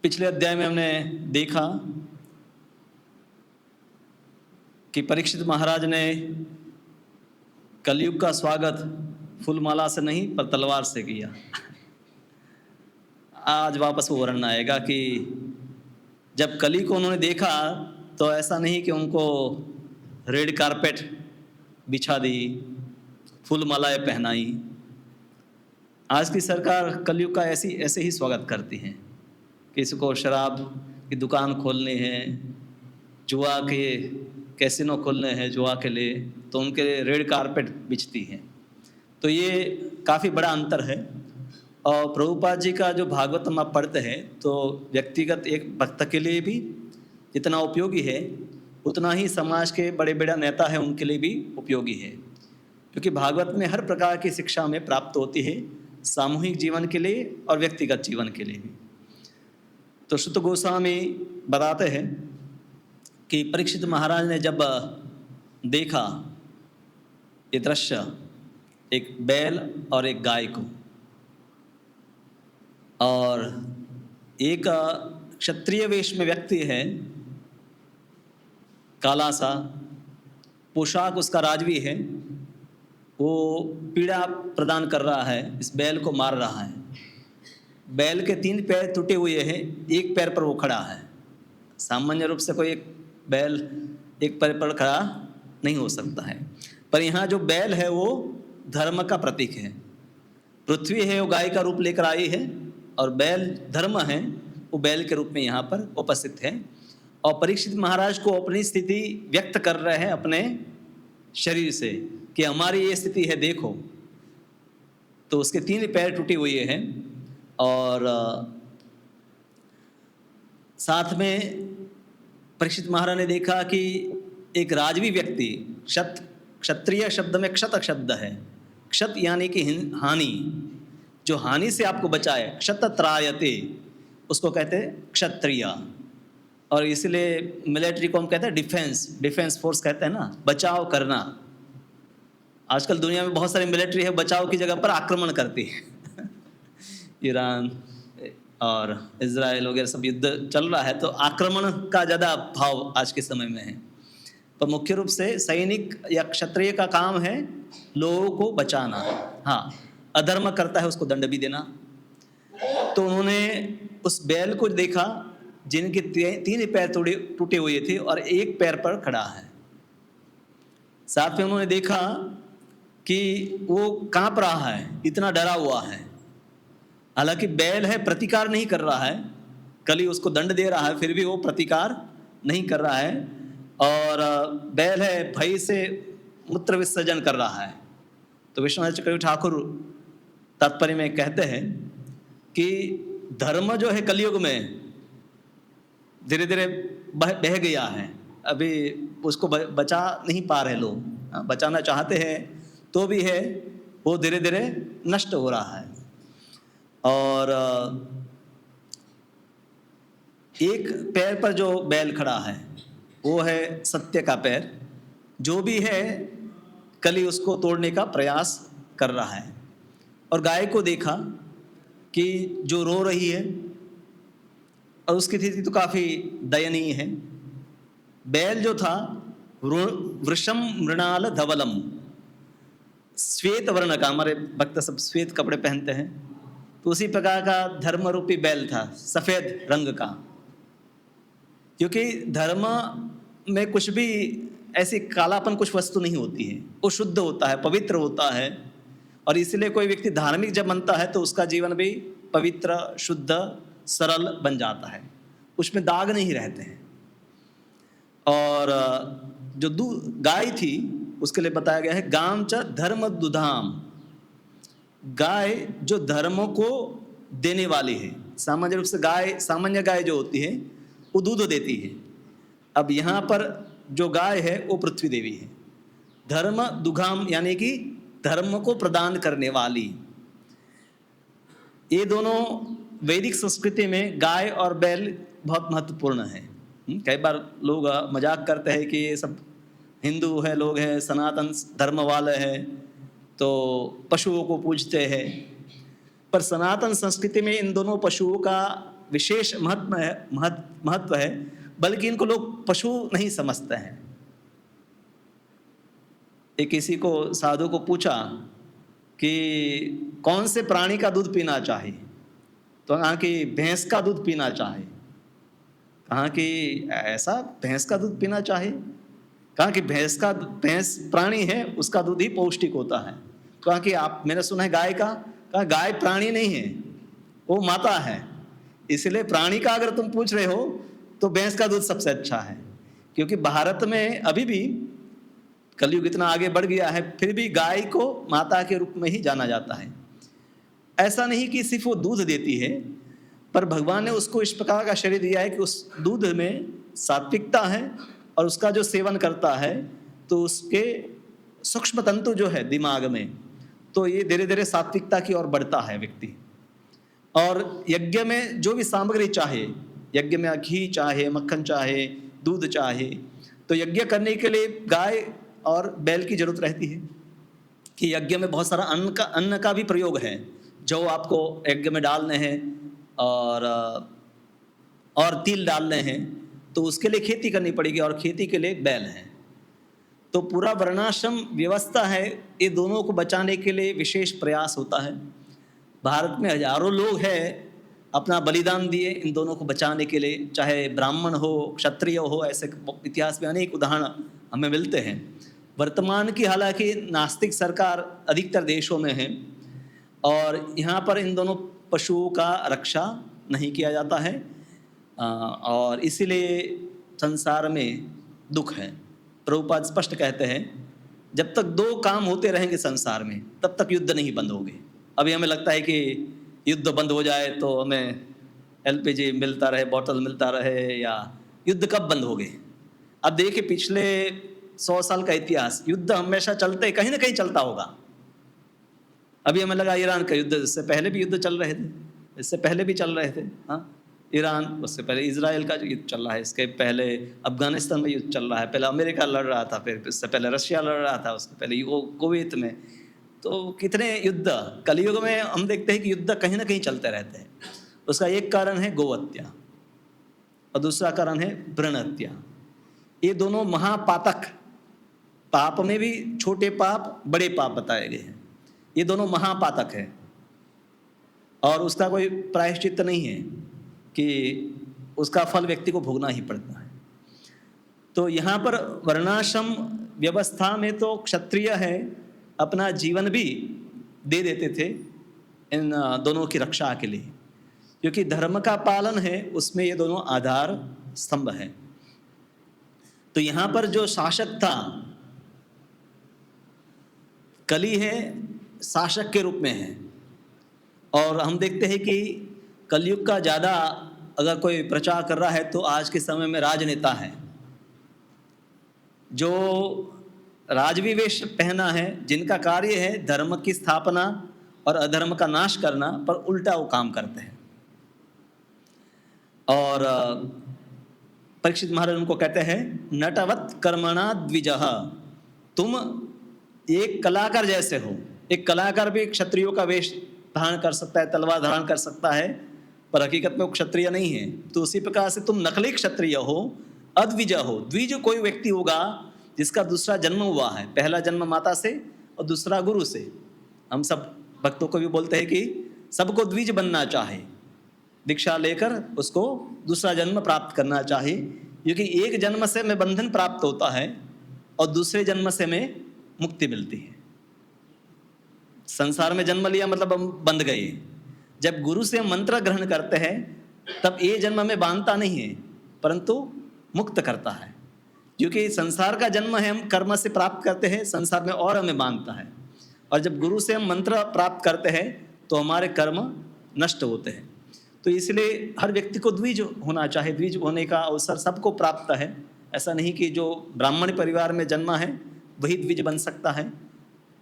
पिछले अध्याय में हमने देखा कि परीक्षित महाराज ने कलयुग का स्वागत फूलमाला से नहीं पर तलवार से किया। आज वापस वो वर्णन आएगा कि जब कली को उन्होंने देखा तो ऐसा नहीं कि उनको रेड कारपेट बिछा दी, फूल मालाएं पहनाई। आज की सरकार कलयुग का ऐसे ही स्वागत करती है। किसी को शराब की दुकान खोलनी है, जुआ के कैसीनो खोलने हैं जुआ के लिए, तो उनके लिए रेड कारपेट बिछती हैं। तो ये काफ़ी बड़ा अंतर है। और प्रभुपाद जी का जो भागवतम आप पढ़ते हैं तो व्यक्तिगत एक भक्त के लिए भी जितना उपयोगी है उतना ही समाज के बड़े बड़े नेता हैं उनके लिए भी उपयोगी है, क्योंकि भागवत में हर प्रकार की शिक्षा हमें प्राप्त होती है, सामूहिक जीवन के लिए और व्यक्तिगत जीवन के लिए भी। तो शुद्ध गोस्वामी बताते हैं कि परीक्षित महाराज ने जब देखा ये दृश्य, एक बैल और एक गाय को, और एक क्षत्रिय वेश में व्यक्ति है, काला सा पोशाक उसका राजवी है, वो पीड़ा प्रदान कर रहा है, इस बैल को मार रहा है। बैल के 3 पैर टूटे हुए हैं, एक पैर पर वो खड़ा है। सामान्य रूप से कोई एक बैल एक पैर पर खड़ा नहीं हो सकता है, पर यहाँ जो बैल है वो धर्म का प्रतीक है। पृथ्वी है वो गाय का रूप लेकर आई है, और बैल धर्म है, वो बैल के रूप में यहाँ पर उपस्थित है। और परीक्षित महाराज को अपनी स्थिति व्यक्त कर रहे हैं अपने शरीर से कि हमारी ये स्थिति है देखो। तो उसके 3 पैर टूटे हुए हैं, और साथ में परीक्षित महाराज ने देखा कि एक राजवी व्यक्ति, क्षत्रिय शब्द में क्षत शब्द है, क्षत यानी कि हानि, जो हानि से आपको बचाए, क्षत त्रायते, उसको कहते हैं क्षत्रिय। और इसलिए मिलिट्री को हम कहते हैं डिफेंस फोर्स कहते हैं ना, बचाव करना। आजकल दुनिया में बहुत सारी मिलिट्री है, बचाव की जगह पर आक्रमण करती है। ईरान और इजराइल वगैरह सब युद्ध चल रहा है, तो आक्रमण का ज़्यादा भाव आज के समय में है। पर मुख्य रूप से सैनिक या क्षत्रिय का काम है लोगों को बचाना। हाँ, अधर्म करता है उसको दंड भी देना। तो उन्होंने उस बैल को देखा जिनके 3 पैर टूटे हुए थे और एक पैर पर खड़ा है। साथ में उन्होंने देखा कि वो कांप रहा है, इतना डरा हुआ है। हालांकि बैल है, प्रतिकार नहीं कर रहा है, कली उसको दंड दे रहा है, फिर भी वो प्रतिकार नहीं कर रहा है। और बैल है, भय से मूत्र विसर्जन कर रहा है। तो विश्वनाथ चक्रवर्ती ठाकुर तात्पर्य में कहते हैं कि धर्म जो है कलयुग में धीरे धीरे बह गया है, अभी उसको बचा नहीं पा रहे लोग। बचाना चाहते हैं तो भी है, वो धीरे धीरे नष्ट हो रहा है। और एक पैर पर जो बैल खड़ा है वो है सत्य का पैर, जो भी है कली उसको तोड़ने का प्रयास कर रहा है। और गाय को देखा कि जो रो रही है, और उसकी स्थिति तो काफ़ी दयनीय है। बैल जो था वृषम मृणाल धवलम, श्वेत वर्ण का, हमारे भक्त सब श्वेत कपड़े पहनते हैं, तो उसी प्रकार का धर्म रूपी बैल था, सफ़ेद रंग का। क्योंकि धर्म में कुछ भी ऐसी कालापन कुछ वस्तु नहीं होती है, वो शुद्ध होता है, पवित्र होता है। और इसलिए कोई व्यक्ति धार्मिक जब बनता है तो उसका जीवन भी पवित्र, शुद्ध, सरल बन जाता है, उसमें दाग नहीं रहते हैं। और जो गाय थी उसके लिए बताया गया है गाम च धर्म दुधाम, गाय जो धर्म को देने वाली है। सामान्य रूप से सामान्य गाय जो होती है वो दूध देती है। अब यहाँ पर जो गाय है वो पृथ्वी देवी है। धर्म दुघाम यानी कि धर्म को प्रदान करने वाली। ये दोनों वैदिक संस्कृति में गाय और बैल बहुत महत्वपूर्ण है। कई बार लोग मजाक करते हैं कि ये सब हिंदू है, लोग हैं, सनातन धर्म वाले हैं, तो पशुओं को पूजते हैं। पर सनातन संस्कृति में इन दोनों पशुओं का विशेष महत्व है, बल्कि इनको लोग पशु नहीं समझते हैं। एक किसी को साधु को पूछा कि कौन से प्राणी का दूध पीना चाहिए, तो कहा कि भैंस का दूध पीना चाहिए। कहा कि ऐसा भैंस का दूध पीना चाहिए? कहा कि भैंस प्राणी है, उसका दूध ही पौष्टिक होता है। कहा कि आप, मैंने सुना है गाय का। कहा गाय प्राणी नहीं है, वो माता है। इसलिए प्राणी का अगर तुम पूछ रहे हो तो भैंस का दूध सबसे अच्छा है। क्योंकि भारत में अभी भी कलयुग इतना आगे बढ़ गया है, फिर भी गाय को माता के रूप में ही जाना जाता है। ऐसा नहीं कि सिर्फ वो दूध देती है, पर भगवान ने उसको इस प्रकार का शरीर दिया है कि उस दूध में सात्विकता है, और उसका जो सेवन करता है तो उसके सूक्ष्म तंतु जो है दिमाग में, तो ये धीरे धीरे सात्विकता की ओर बढ़ता है व्यक्ति। और यज्ञ में जो भी सामग्री चाहे, यज्ञ में घी चाहे, मक्खन चाहे, दूध चाहे, तो यज्ञ करने के लिए गाय और बैल की जरूरत रहती है। कि यज्ञ में बहुत सारा अन्न का भी प्रयोग है, जो आपको यज्ञ में डालने हैं, और तिल डालने हैं, तो उसके लिए खेती करनी पड़ेगी, और खेती के लिए बैल है। तो पूरा वर्णाश्रम व्यवस्था है, ये दोनों को बचाने के लिए विशेष प्रयास होता है। भारत में हजारों लोग हैं अपना बलिदान दिए इन दोनों को बचाने के लिए, चाहे ब्राह्मण हो, क्षत्रिय हो, ऐसे इतिहास में अनेक उदाहरण हमें मिलते हैं। वर्तमान की हालांकि नास्तिक सरकार अधिकतर देशों में है, और यहाँ पर इन दोनों पशुओं का रक्षा नहीं किया जाता है, और इसीलिए संसार में दुख है। प्रभुपाद स्पष्ट कहते हैं, जब तक दो काम होते रहेंगे संसार में, तब तक युद्ध नहीं बंद होंगे। अभी हमें लगता है कि युद्ध बंद हो जाए तो हमें एलपीजी मिलता रहे, बोतल मिलता रहे, या युद्ध कब बंद हो गए। अब देखिए पिछले 100 साल का इतिहास, युद्ध हमेशा चलते, कहीं ना कहीं चलता होगा। अभी हमें लगा ईरान का युद्ध, इससे पहले भी युद्ध चल रहे थे, इससे पहले भी चल रहे थे। हाँ, ईरान, उससे पहले इजराइल का युद्ध चल रहा है, इसके पहले अफगानिस्तान में युद्ध चल रहा है, पहले अमेरिका लड़ रहा था, फिर इससे पहले रशिया लड़ रहा था, उसके पहले कुवैत में। तो कितने युद्ध कलयुग में हम देखते हैं कि युद्ध कहीं ना कहीं चलते रहते हैं। उसका एक कारण है गोहत्या, और दूसरा कारण है भ्रूण हत्या। ये दोनों महापातक, पाप में भी छोटे पाप बड़े पाप बताए गए हैं, ये दोनों महापातक है, और उसका कोई प्रायश्चित नहीं है कि उसका फल व्यक्ति को भोगना ही पड़ता है। तो यहाँ पर वर्णाश्रम व्यवस्था में तो क्षत्रिय है अपना जीवन भी दे देते थे इन दोनों की रक्षा के लिए, क्योंकि धर्म का पालन है, उसमें ये दोनों आधार स्तंभ है। तो यहाँ पर जो शासक था, कली है, शासक के रूप में है। और हम देखते हैं कि कलयुग का ज़्यादा अगर कोई प्रचार कर रहा है तो आज के समय में राजनेता है, जो राजवी वेश पहना है, जिनका कार्य है धर्म की स्थापना और अधर्म का नाश करना, पर उल्टा वो काम करते हैं। और परीक्षित महाराज उनको कहते हैं, नटवत कर्मणा द्विजः, तुम एक कलाकार जैसे हो। एक कलाकार भी क्षत्रियों का वेश धारण कर सकता है, तलवार धारण कर सकता है, पर हकीकत में वो क्षत्रिय नहीं है। तो उसी प्रकार से तुम नकली क्षत्रिय हो, अद्विज हो। द्विज कोई व्यक्ति होगा जिसका दूसरा जन्म हुआ है, पहला जन्म माता से और दूसरा गुरु से। हम सब भक्तों को भी बोलते हैं कि सबको द्विज बनना चाहिए, दीक्षा लेकर उसको दूसरा जन्म प्राप्त करना चाहिए, क्योंकि एक जन्म से में बंधन प्राप्त होता है और दूसरे जन्म से में मुक्ति मिलती है। संसार में जन्म लिया मतलब हम बंध गए। जब गुरु से हम मंत्र ग्रहण करते हैं तब ये जन्म में बांधता नहीं है, परंतु मुक्त करता है, क्योंकि संसार का जन्म है हम कर्म से प्राप्त करते हैं, संसार में और हमें बांधता है। और जब गुरु से हम मंत्र प्राप्त करते हैं तो हमारे कर्म नष्ट होते हैं। तो इसलिए हर व्यक्ति को द्विज होना चाहिए, द्विज होने का अवसर सबको प्राप्त है। ऐसा नहीं कि जो ब्राह्मण परिवार में जन्मा है वही द्विज बन सकता है।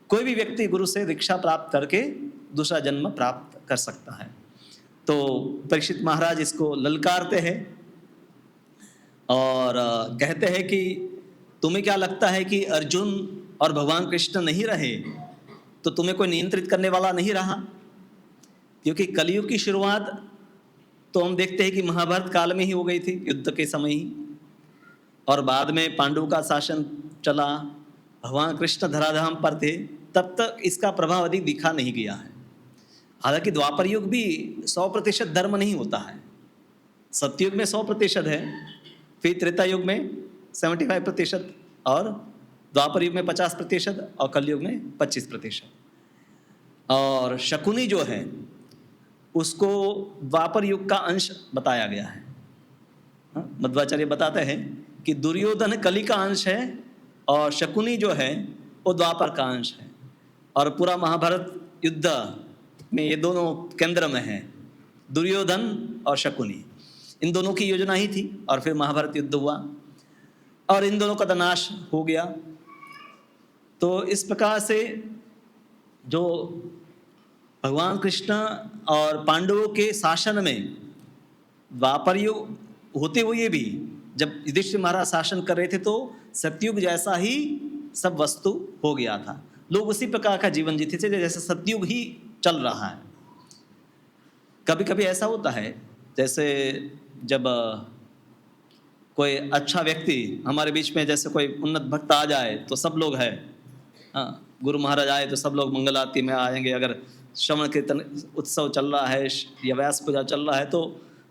कोई भी व्यक्ति गुरु से दीक्षा प्राप्त करके दूसरा जन्म प्राप्त कर सकता है। तो परीक्षित महाराज इसको ललकारते हैं और कहते हैं कि तुम्हें क्या लगता है कि अर्जुन और भगवान कृष्ण नहीं रहे तो तुम्हें कोई नियंत्रित करने वाला नहीं रहा? क्योंकि कलयुग की शुरुआत तो हम देखते हैं कि महाभारत काल में ही हो गई थी, युद्ध के समय ही, और बाद में पांडवों का शासन चला, भगवान कृष्ण धराधाम पर थे, तब तक इसका प्रभाव अधिक दिखा नहीं गया है। हालांकि द्वापर युग भी 100% धर्म नहीं होता है। सतयुग में 100% है, फिर त्रेता युग में 75% और द्वापर युग में 50% और कलयुग में 25%। और शकुनी जो है उसको द्वापर युग का अंश बताया गया है। मध्वाचार्य बताते हैं कि दुर्योधन कली का अंश है और शकुनी जो है वो द्वापर का अंश है। और पूरा महाभारत युद्ध में ये दोनों केंद्र में हैं, दुर्योधन और शकुनी। इन दोनों की योजना ही थी और फिर महाभारत युद्ध हुआ और इन दोनों का तो नाश हो गया। तो इस प्रकार से जो भगवान कृष्ण और पांडवों के शासन में द्वापर युग होते हुए भी जब युधिष्ठिर महाराज शासन कर रहे थे तो सतयुग जैसा ही सब वस्तु हो गया था। लोग उसी प्रकार का जीवन जीते थे जैसे सतयुग ही चल रहा है। कभी कभी ऐसा होता है जैसे जब कोई अच्छा व्यक्ति हमारे बीच में, जैसे कोई उन्नत भक्त आ जाए तो सब लोग हैं, हाँ, गुरु महाराज आए तो सब लोग मंगल आरती में आएंगे। अगर श्रवण कीर्तन उत्सव चल रहा है या व्यास पूजा चल रहा है तो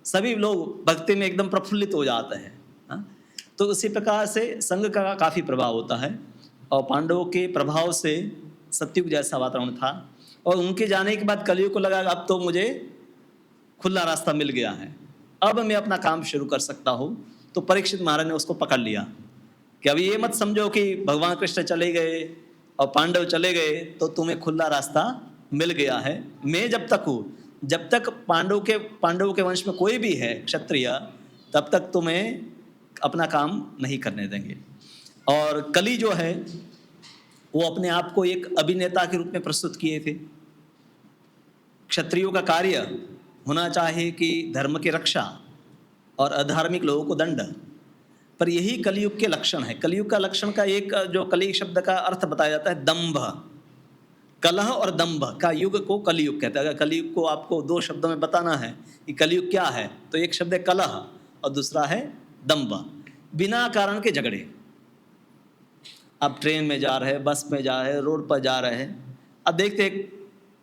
सभी लोग भक्ति में एकदम प्रफुल्लित हो जाते हैं। हाँ? तो उसी प्रकार से संघ का काफ़ी प्रभाव होता है और पांडवों के प्रभाव से सतयुग जैसा वातावरण था और उनके जाने के बाद कलयुग को लगा अब तो मुझे खुला रास्ता मिल गया है, अब मैं अपना काम शुरू कर सकता हूँ। तो परीक्षित महाराज ने उसको पकड़ लिया कि अभी ये मत समझो कि भगवान कृष्ण चले गए और पांडव चले गए तो तुम्हें खुला रास्ता मिल गया है। मैं जब तक हूँ, जब तक पांडवों के वंश में कोई भी है क्षत्रिय, तब तक तुम्हें अपना काम नहीं करने देंगे। और कली जो है वो अपने आप को एक अभिनेता के रूप में प्रस्तुत किए थे। क्षत्रियों का कार्य होना चाहिए कि धर्म की रक्षा और अधार्मिक लोगों को दंड, पर यही कलयुग के लक्षण है। कलयुग का लक्षण का एक जो कली शब्द का अर्थ बताया जाता है दंभ, कलह और दंभ का युग को कलयुग कहते हैं। अगर कलयुग को आपको दो शब्दों में बताना है कि कलयुग क्या है तो एक शब्द है कलह और दूसरा है दंभ। बिना कारण के झगड़े, आप ट्रेन में जा रहे हैं, बस में जा रहे हैं, रोड पर जा रहे हैं, अब देखते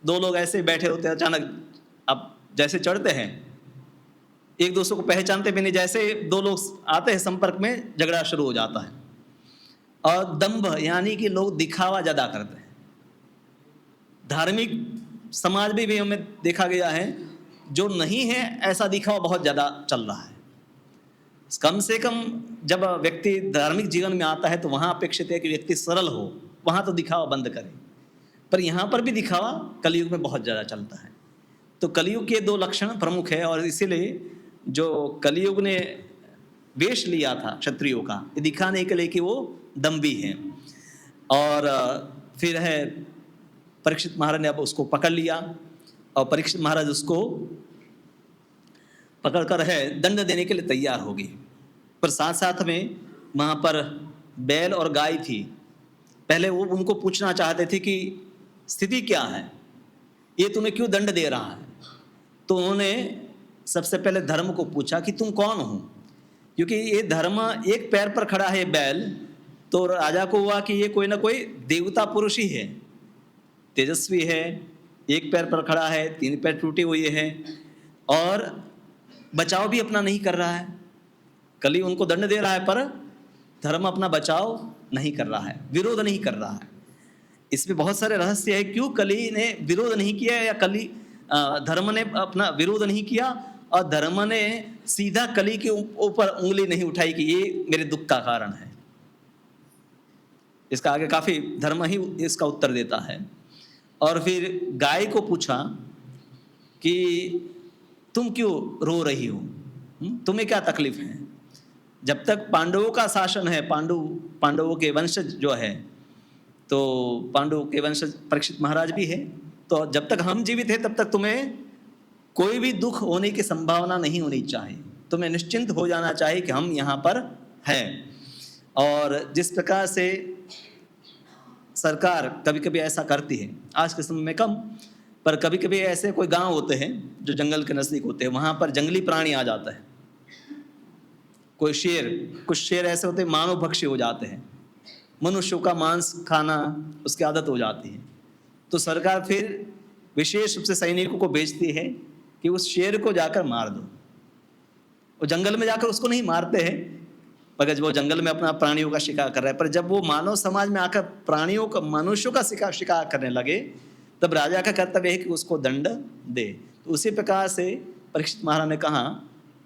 दो लोग ऐसे बैठे होते हैं, अचानक अब जैसे चढ़ते हैं एक दूसरे को पहचानते भी नहीं, जैसे दो लोग आते हैं संपर्क में झगड़ा शुरू हो जाता है। और दंभ यानी कि लोग दिखावा ज़्यादा करते हैं। धार्मिक समाज में भी हमें देखा गया है जो नहीं है ऐसा दिखावा बहुत ज़्यादा चल रहा है। कम से कम जब व्यक्ति धार्मिक जीवन में आता है तो वहाँ अपेक्षित है कि व्यक्ति सरल हो, वहाँ तो दिखावा बंद करे, पर यहाँ पर भी दिखावा कलयुग में बहुत ज़्यादा चलता है। तो कलयुग के दो लक्षण प्रमुख है और इसीलिए जो कलयुग ने वेश लिया था क्षत्रियों का, ये दिखाने के लिए कि वो दम्भी हैं। और फिर है परीक्षित महाराज ने अब उसको पकड़ लिया और परीक्षित महाराज उसको पकड़कर है दंड देने के लिए तैयार हो गए। पर साथ साथ में वहाँ पर बैल और गाय थी। पहले वो उनको पूछना चाहते थे कि स्थिति क्या है, ये तुम्हें क्यों दंड दे रहा है। तो उन्होंने सबसे पहले धर्म को पूछा कि तुम कौन हो, क्योंकि ये धर्म एक पैर पर खड़ा है बैल, तो राजा को हुआ कि ये कोई ना कोई देवता पुरुष ही है, तेजस्वी है, एक पैर पर खड़ा है, तीन पैर टूटे हुए हैं और बचाव भी अपना नहीं कर रहा है। कली उनको दंड दे रहा है पर धर्म अपना बचाव नहीं कर रहा है, विरोध नहीं कर रहा है। इसमें बहुत सारे रहस्य है क्यों कली ने विरोध नहीं किया या कली धर्म ने अपना विरोध नहीं किया और धर्म ने सीधा कली के ऊपर उंगली नहीं उठाई कि ये मेरे दुख का कारण है। इसका आगे काफी धर्म ही इसका उत्तर देता है। और फिर गाय को पूछा कि तुम क्यों रो रही हो, तुम्हें क्या तकलीफ है। जब तक पांडवों का शासन है, पांडवों के वंशज जो है, तो पांडवों के वंशज परीक्षित महाराज भी है, तो जब तक हम जीवित हैं तब तक तुम्हें कोई भी दुख होने की संभावना नहीं होनी चाहिए, तुम्हें निश्चिंत हो जाना चाहिए कि हम यहाँ पर हैं। और जिस प्रकार से सरकार कभी कभी ऐसा करती है, आज के समय में कम, पर कभी कभी ऐसे कोई गांव होते हैं जो जंगल के नज़दीक होते हैं, वहाँ पर जंगली प्राणी आ जाता है, कोई शेर, कुछ शेर ऐसे होते हैं मानव भक्षी हो जाते हैं, मनुष्यों का मांस खाना उसकी आदत हो जाती है। तो सरकार फिर विशेष रूप से सैनिकों को भेजती है कि उस शेर को जाकर मार दो। वो जंगल में जाकर उसको नहीं मारते हैं, मगर वो जंगल में अपना प्राणियों का शिकार कर रहा है, पर जब वो मानव समाज में आकर प्राणियों का, मनुष्यों का शिकार करने लगे, तब राजा का कर्तव्य है कि उसको दंड दे। तो उसी प्रकार से परीक्षित महाराज ने कहा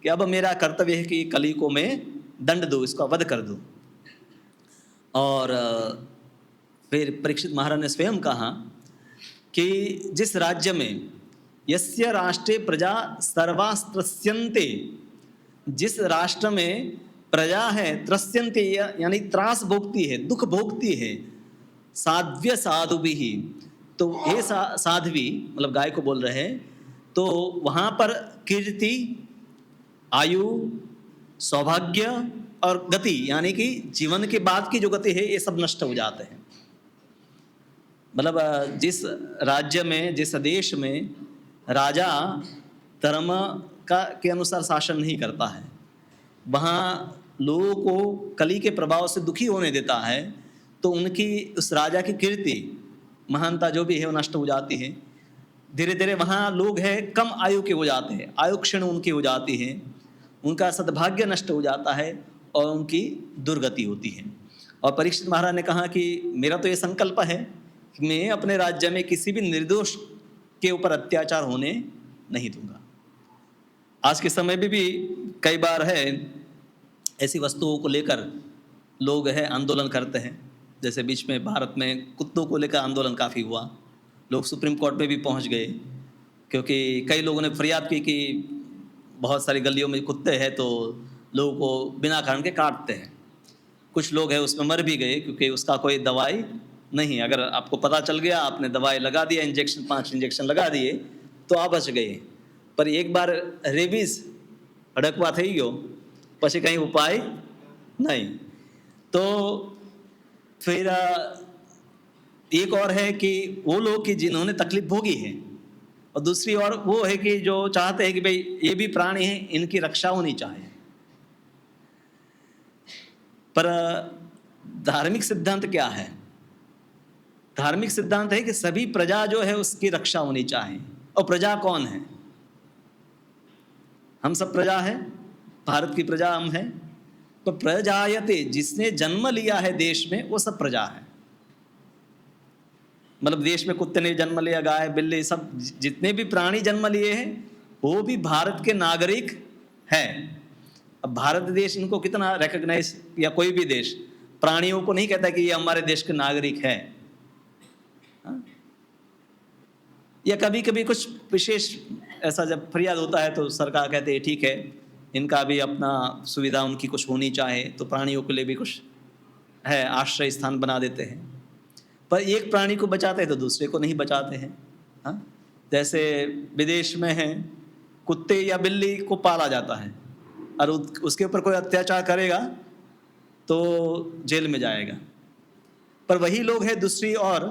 कि अब मेरा कर्तव्य है कि कली को मैं दंड दूँ, इसका वध कर दूँ। और फिर परीक्षित महाराज ने स्वयं कहा कि जिस राज्य में यस्य राष्ट्रे प्रजा सर्वास्त्रस्यन्ते, जिस राष्ट्र में प्रजा है त्रस्यन्ते यानी त्रास भोगती है, दुख भोगती है, साध्व्य साधु भी, तो ये साध्वी मतलब गाय को बोल रहे हैं, तो वहाँ पर कीर्ति, आयु, सौभाग्य और गति यानी कि जीवन के बाद की जो गति है ये सब नष्ट हो जाते हैं। मतलब जिस राज्य में, जिस देश में राजा धर्म का के अनुसार शासन नहीं करता है, वहाँ लोगों को कली के प्रभाव से दुखी होने देता है, तो उनकी उस राजा की कीर्ति, महानता जो भी है वो नष्ट हो जाती है। धीरे धीरे वहाँ लोग हैं कम आयु के हो जाते हैं, आयु क्षीण उनकी हो जाती है, उनका सद्भाग्य नष्ट हो जाता है और उनकी दुर्गति होती है। और परीक्षित महाराज ने कहा कि मेरा तो ये संकल्प है कि मैं अपने राज्य में किसी भी निर्दोष के ऊपर अत्याचार होने नहीं दूंगा। आज के समय में भी कई बार है ऐसी वस्तुओं को लेकर लोग है आंदोलन करते हैं, जैसे बीच में भारत में कुत्तों को लेकर आंदोलन काफ़ी हुआ, लोग सुप्रीम कोर्ट में भी पहुंच गए, क्योंकि कई लोगों ने फरियाद की कि बहुत सारी गलियों में कुत्ते हैं तो लोगों को बिना कारण के काटते हैं। कुछ लोग हैं उसमें मर भी गए क्योंकि उसका कोई दवाई नहीं, अगर आपको पता चल गया, आपने दवाई लगा दिया, इंजेक्शन 5 इंजेक्शन लगा दिए तो आप बच गए, पर एक बार रेबीज अड़कवा થઈ ગયો પછી कहीं उपाय नहीं। तो फिर एक और है कि वो लोग कि जिन्होंने तकलीफ भोगी है, और दूसरी और वो है कि जो चाहते हैं कि भाई ये भी प्राणी हैं, इनकी रक्षा होनी चाहिए। पर धार्मिक सिद्धांत क्या है? धार्मिक सिद्धांत है कि सभी प्रजा जो है उसकी रक्षा होनी चाहिए। और प्रजा कौन है? हम सब प्रजा है, भारत की प्रजा हम हैं। तो प्रजायते, जिसने जन्म लिया है देश में, वो सब प्रजा है। मतलब देश में कुत्ते ने जन्म लिया, गाय बिल्ली सब जितने भी प्राणी जन्म लिए हैं वो भी भारत के नागरिक हैं। अब भारत देश इनको कितना रिकॉग्नाइज, या कोई भी देश प्राणियों को नहीं कहता कि ये हमारे देश के नागरिक हैं। या कभी कभी कुछ विशेष ऐसा जब फरियाद होता है तो सरकार कहते है ठीक है, इनका भी अपना सुविधा उनकी कुछ होनी चाहिए, तो प्राणियों के लिए भी कुछ है, आश्रय स्थान बना देते हैं। पर एक प्राणी को बचाते हैं तो दूसरे को नहीं बचाते हैं। हाँ, जैसे विदेश में है कुत्ते या बिल्ली को पाला जाता है और उसके ऊपर कोई अत्याचार करेगा तो जेल में जाएगा, पर वही लोग हैं दूसरी और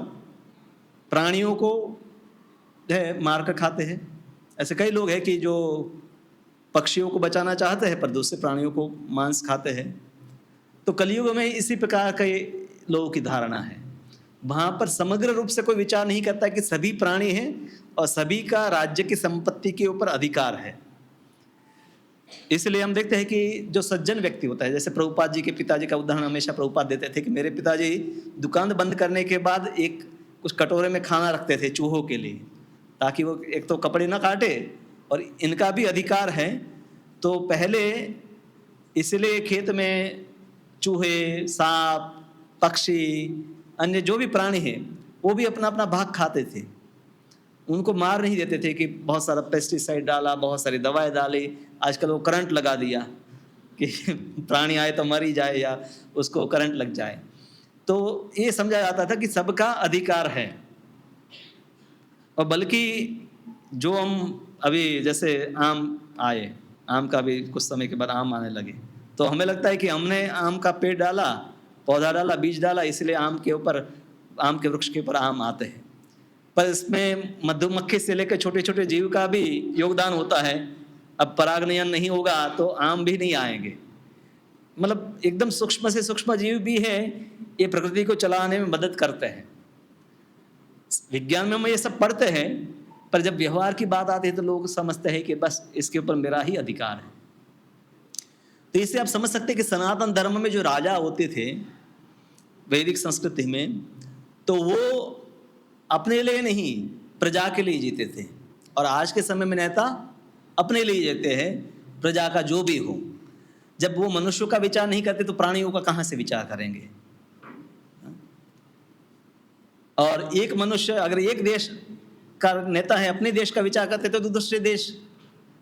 प्राणियों को है मार कर खाते हैं। ऐसे कई लोग हैं कि जो पक्षियों को बचाना चाहते हैं पर दूसरे प्राणियों को मांस खाते हैं। तो कलयुग में इसी प्रकार के लोगों की धारणा है। वहाँ पर समग्र रूप से कोई विचार नहीं करता कि सभी प्राणी हैं और सभी का राज्य की संपत्ति के ऊपर अधिकार है। इसलिए हम देखते हैं कि जो सज्जन व्यक्ति होता है, जैसे प्रभुपाद जी के पिताजी का उदाहरण हमेशा प्रभुपाद देते थे कि मेरे पिताजी दुकान बंद करने के बाद एक कुछ कटोरे में खाना रखते थे चूहों के लिए, ताकि वो एक तो कपड़े ना काटे और इनका भी अधिकार है। तो पहले इसलिए खेत में चूहे, सांप, पक्षी, अन्य जो भी प्राणी हैं वो भी अपना अपना भाग खाते थे। उनको मार नहीं देते थे कि बहुत सारा पेस्टिसाइड डाला, बहुत सारी दवाएं डाली। आजकल वो करंट लगा दिया कि प्राणी आए तो मर ही जाए या उसको करंट लग जाए। तो ये समझा जाता था कि सबका अधिकार है। और बल्कि जो हम अभी जैसे आम आए, आम का भी कुछ समय के बाद आम आने लगे, तो हमें लगता है कि हमने आम का पेड़ डाला, पौधा डाला, बीज डाला, इसलिए आम के वृक्ष के ऊपर आम आते हैं। पर इसमें मधुमक्खी से लेकर छोटे छोटे जीव का भी योगदान होता है। अब परागनयन नहीं होगा तो आम भी नहीं आएंगे। मतलब एकदम सूक्ष्म से सूक्ष्म जीव भी है, ये प्रकृति को चलाने में मदद करते हैं। विज्ञान में हम ये सब पढ़ते हैं, पर जब व्यवहार की बात आती है तो लोग समझते हैं कि बस इसके ऊपर मेरा ही अधिकार है। तो इससे आप समझ सकते हैं कि सनातन धर्म में जो राजा होते थे वैदिक संस्कृति में, तो वो अपने लिए नहीं प्रजा के लिए जीते थे। और आज के समय में नेता अपने लिए जीते हैं, प्रजा का जो भी हो। जब वो मनुष्यों का विचार नहीं करते तो प्राणियों का कहाँ से विचार करेंगे। और एक मनुष्य अगर एक देश का नेता है, अपने देश का विचार करते तो दूसरे देश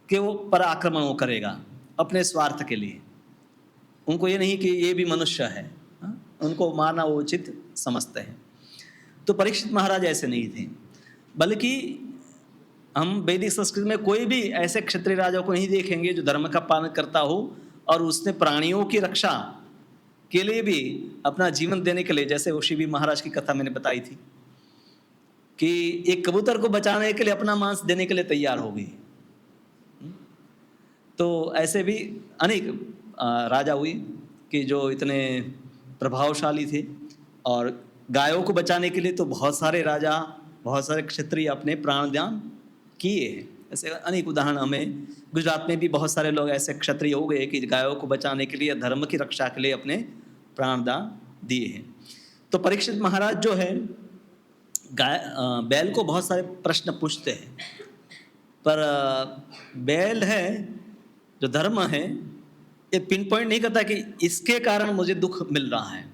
के वो पर आक्रमण वो करेगा अपने स्वार्थ के लिए। उनको ये नहीं कि ये भी मनुष्य है, उनको मारना वो उचित समझते हैं। तो परीक्षित महाराज ऐसे नहीं थे, बल्कि हम वैदिक संस्कृति में कोई भी ऐसे क्षत्रिय राजा को नहीं देखेंगे जो धर्म का पालन करता हो और उसने प्राणियों की रक्षा के लिए भी अपना जीवन देने के लिए, जैसे शिवी महाराज की कथा मैंने बताई थी कि एक कबूतर को बचाने के लिए अपना मांस देने के लिए तैयार हो गई। तो ऐसे भी अनेक राजा हुए कि जो इतने प्रभावशाली थे, और गायों को बचाने के लिए तो बहुत सारे राजा, बहुत सारे क्षत्रिय अपने प्राणदान किए हैं। ऐसे अनेक उदाहरण हमें गुजरात में भी बहुत सारे लोग ऐसे क्षत्रिय हो गए कि गायों को बचाने के लिए, धर्म की रक्षा के लिए अपने प्राणदान दिए हैं। तो परीक्षित महाराज जो है बैल को बहुत सारे प्रश्न पूछते हैं, पर बैल है जो धर्म है ये पिन पॉइंट नहीं करता कि इसके कारण मुझे दुख मिल रहा है।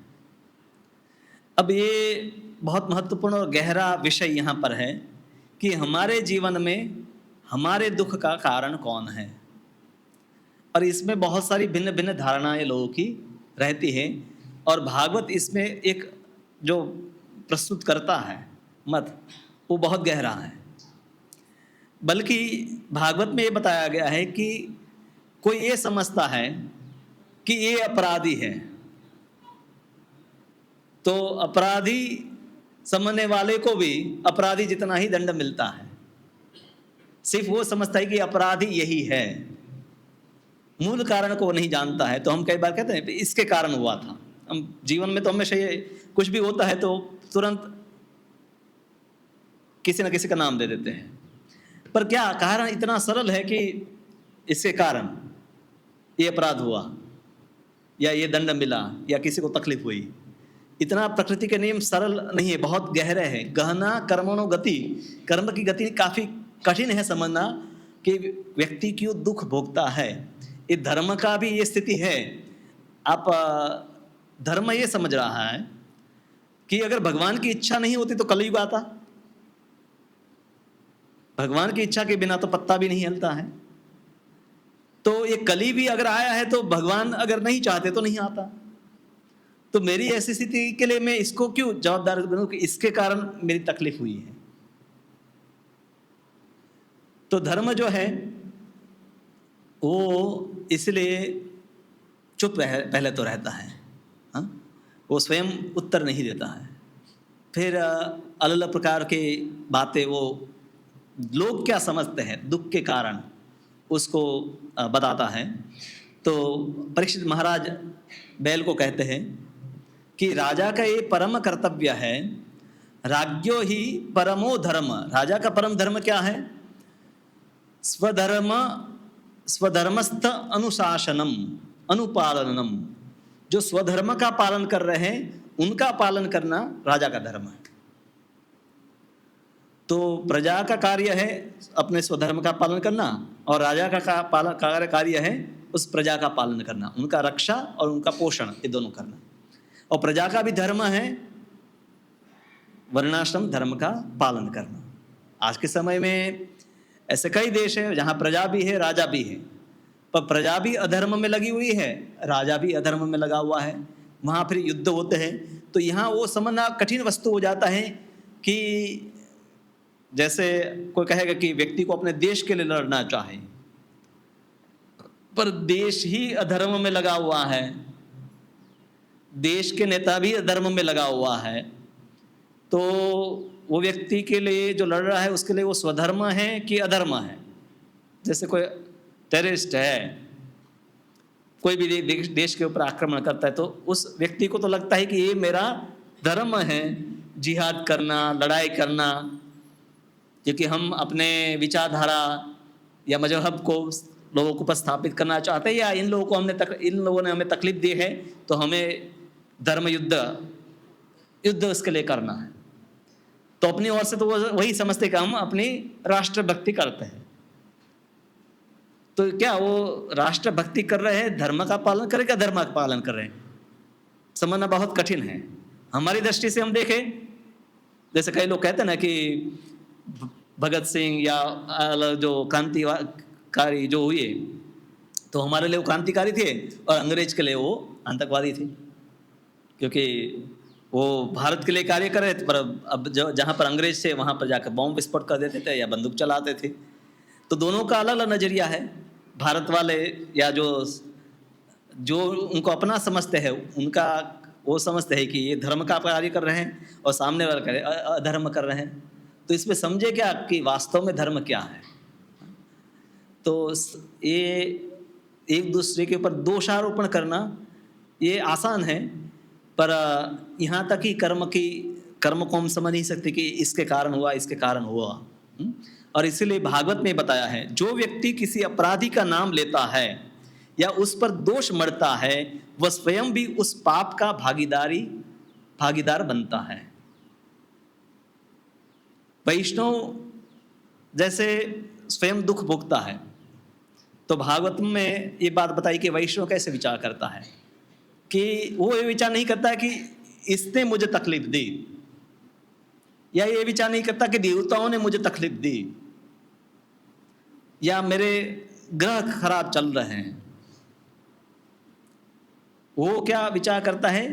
अब ये बहुत महत्वपूर्ण और गहरा विषय यहाँ पर है कि हमारे जीवन में हमारे दुख का कारण कौन है। और इसमें बहुत सारी भिन्न भिन्न धारणाएं लोगों की रहती है, और भागवत इसमें एक जो प्रस्तुत करता है मत, वो बहुत गहरा है। बल्कि भागवत में ये बताया गया है कि कोई ये समझता है कि ये अपराधी है, तो अपराधी समझने वाले को भी अपराधी जितना ही दंड मिलता है। सिर्फ वो समझता है कि अपराधी यही है, मूल कारण को नहीं जानता है। तो हम कई बार कहते हैं इसके कारण हुआ था। हम जीवन में तो हमेशा ये कुछ भी होता है तो तुरंत किसी न किसी का नाम दे देते हैं, पर क्या कारण इतना सरल है कि इसके कारण ये अपराध हुआ या ये दंड मिला या किसी को तकलीफ हुई? इतना प्रकृति के नियम सरल नहीं है, बहुत गहरे हैं। गहना कर्मणो गति, कर्म की गति काफ़ी कठिन है समझना कि व्यक्ति क्यों दुख भोगता है। ये धर्म का भी ये स्थिति है। आप धर्म ये समझ रहा है कि अगर भगवान की इच्छा नहीं होती तो कलयुग आता, भगवान की इच्छा के बिना तो पत्ता भी नहीं हिलता है। तो ये कली भी अगर आया है तो भगवान अगर नहीं चाहते तो नहीं आता। तो मेरी ऐसी स्थिति के लिए मैं इसको क्यों जवाबदार बनूं कि इसके कारण मेरी तकलीफ हुई है। तो धर्म जो है वो इसलिए चुप पहले तो रहता है, हाँ? वो स्वयं उत्तर नहीं देता है। फिर अलग अलग प्रकार के बातें वो लोग क्या समझते हैं दुख के कारण उसको बताता है। तो परीक्षित महाराज बैल को कहते हैं कि राजा का ये परम कर्तव्य है, राज्यो ही परमो धर्म। राजा का परम धर्म क्या है? स्वधर्मस्थ अनुशासनम अनुपालनम। जो स्वधर्म का पालन कर रहे हैं उनका पालन करना राजा का धर्म है। तो प्रजा का कार्य है अपने स्वधर्म का पालन करना, और राजा का कार्य है उस प्रजा का पालन करना, उनका रक्षा और उनका पोषण, ये दोनों करना। और प्रजा का भी धर्म है वर्णाश्रम धर्म का पालन करना। आज के समय में ऐसे कई देश हैं जहाँ प्रजा भी है राजा भी है, पर प्रजा भी अधर्म में लगी हुई है, राजा भी अधर्म में लगा हुआ है। वहाँ फिर युद्ध होते हैं। तो यहाँ वो समझना कठिन वस्तु हो जाता है कि जैसे कोई कहेगा कि व्यक्ति को अपने देश के लिए लड़ना चाहे, पर देश ही अधर्म में लगा हुआ है, देश के नेता भी अधर्म में लगा हुआ है, तो वो व्यक्ति के लिए जो लड़ रहा है उसके लिए वो स्वधर्म है कि अधर्म है। जैसे कोई टेररिस्ट है, कोई भी देश के ऊपर आक्रमण करता है, तो उस व्यक्ति को तो लगता है कि ये मेरा धर्म है, जिहाद करना, लड़ाई करना, क्योंकि हम अपने विचारधारा या मजहब को लोगों को उपस्थापित करना चाहते हैं, या इन लोगों ने हमें तकलीफ दी है तो हमें धर्म युद्ध उसके लिए करना है। तो अपनी ओर से तो वो वही समझते कि हम अपनी राष्ट्रभक्ति करते हैं। तो क्या वो राष्ट्रभक्ति कर रहे हैं, धर्म का पालन कर रहे हैं, धर्म का पालन कर रहे हैं, समझना बहुत कठिन है। हमारी दृष्टि से हम देखें, जैसे कई लोग कहते हैं ना कि भगत सिंह या जो क्रांतिकारी जो हुए, तो हमारे लिए वो क्रांतिकारी थे और अंग्रेज के लिए वो आतंकवादी थे, क्योंकि वो भारत के लिए कार्य कर रहे थे, पर अब जहाँ पर अंग्रेज थे वहाँ पर जाकर बॉम्ब विस्फोट कर देते थे या बंदूक चलाते थे। तो दोनों का अलग अलग नज़रिया है। भारत वाले या जो उनको अपना समझते हैं, उनका वो समझते हैं कि ये धर्म का कार्य कर रहे हैं, और सामने वाले अधर्म कर रहे हैं। तो इसमें समझे क्या कि वास्तव में धर्म क्या है। तो ये एक दूसरे के ऊपर दोषारोपण करना ये आसान है, पर यहाँ तक ही कर्म को हम समझ नहीं सकते कि इसके कारण हुआ, इसके कारण हुआ। और इसीलिए भागवत में बताया है, जो व्यक्ति किसी अपराधी का नाम लेता है या उस पर दोष मढ़ता है, वह स्वयं भी उस पाप का भागीदार बनता है। वैष्णव जैसे स्वयं दुख भोगता है, तो भागवत में ये बात बताई कि वैष्णव कैसे विचार करता है, कि वो ये विचार नहीं करता कि इसने मुझे तकलीफ दी, या ये विचार नहीं करता कि देवताओं ने मुझे तकलीफ दी, या मेरे ग्रह खराब चल रहे हैं। वो क्या विचार करता है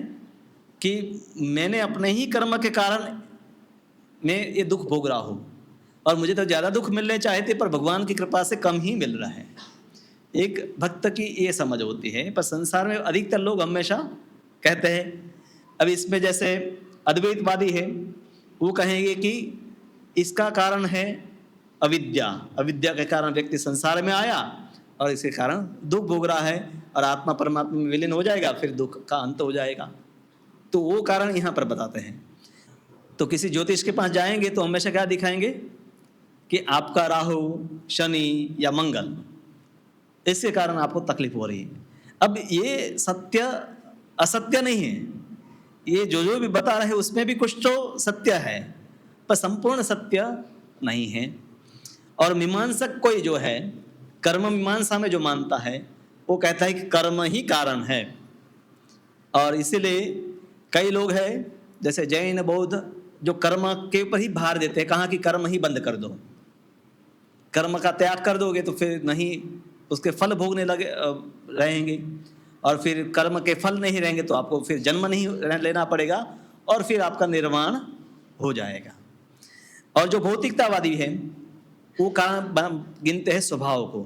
कि मैंने अपने ही कर्म के कारण मैं ये दुख भोग रहा हूँ, और मुझे तो ज़्यादा दुख मिलने चाहे थे, पर भगवान की कृपा से कम ही मिल रहा है। एक भक्त की ये समझ होती है, पर संसार में अधिकतर लोग हमेशा कहते हैं, अब इसमें जैसे अद्वैतवादी है, वो कहेंगे कि इसका कारण है अविद्या के कारण व्यक्ति संसार में आया और इसके कारण दुख भोग रहा है, और आत्मा परमात्मा में विलीन हो जाएगा, फिर दुख का अंत हो जाएगा। तो वो कारण यहाँ पर बताते हैं। तो किसी ज्योतिष के पास जाएंगे तो हमेशा क्या दिखाएंगे कि आपका राहु, शनि या मंगल, इसके कारण आपको तकलीफ हो रही है। अब ये सत्य असत्य नहीं है, ये जो भी बता रहे हैं उसमें भी कुछ तो सत्य है, पर संपूर्ण सत्य नहीं है। और मीमांसक कोई जो है, कर्म मीमांसा में जो मानता है, वो कहता है कि कर्म ही कारण है। और इसीलिए कई लोग हैं जैसे जैन बौद्ध जो कर्म के ऊपर ही भार देते हैं, कहा कि कर्म ही बंद कर दो, कर्म का त्याग कर दोगे तो फिर नहीं उसके फल भोगने लगे रहेंगे, और फिर कर्म के फल नहीं रहेंगे तो आपको फिर जन्म नहीं लेना पड़ेगा, और फिर आपका निर्वाण हो जाएगा। और जो भौतिकतावादी है वो कारण गिनते हैं स्वभाव को,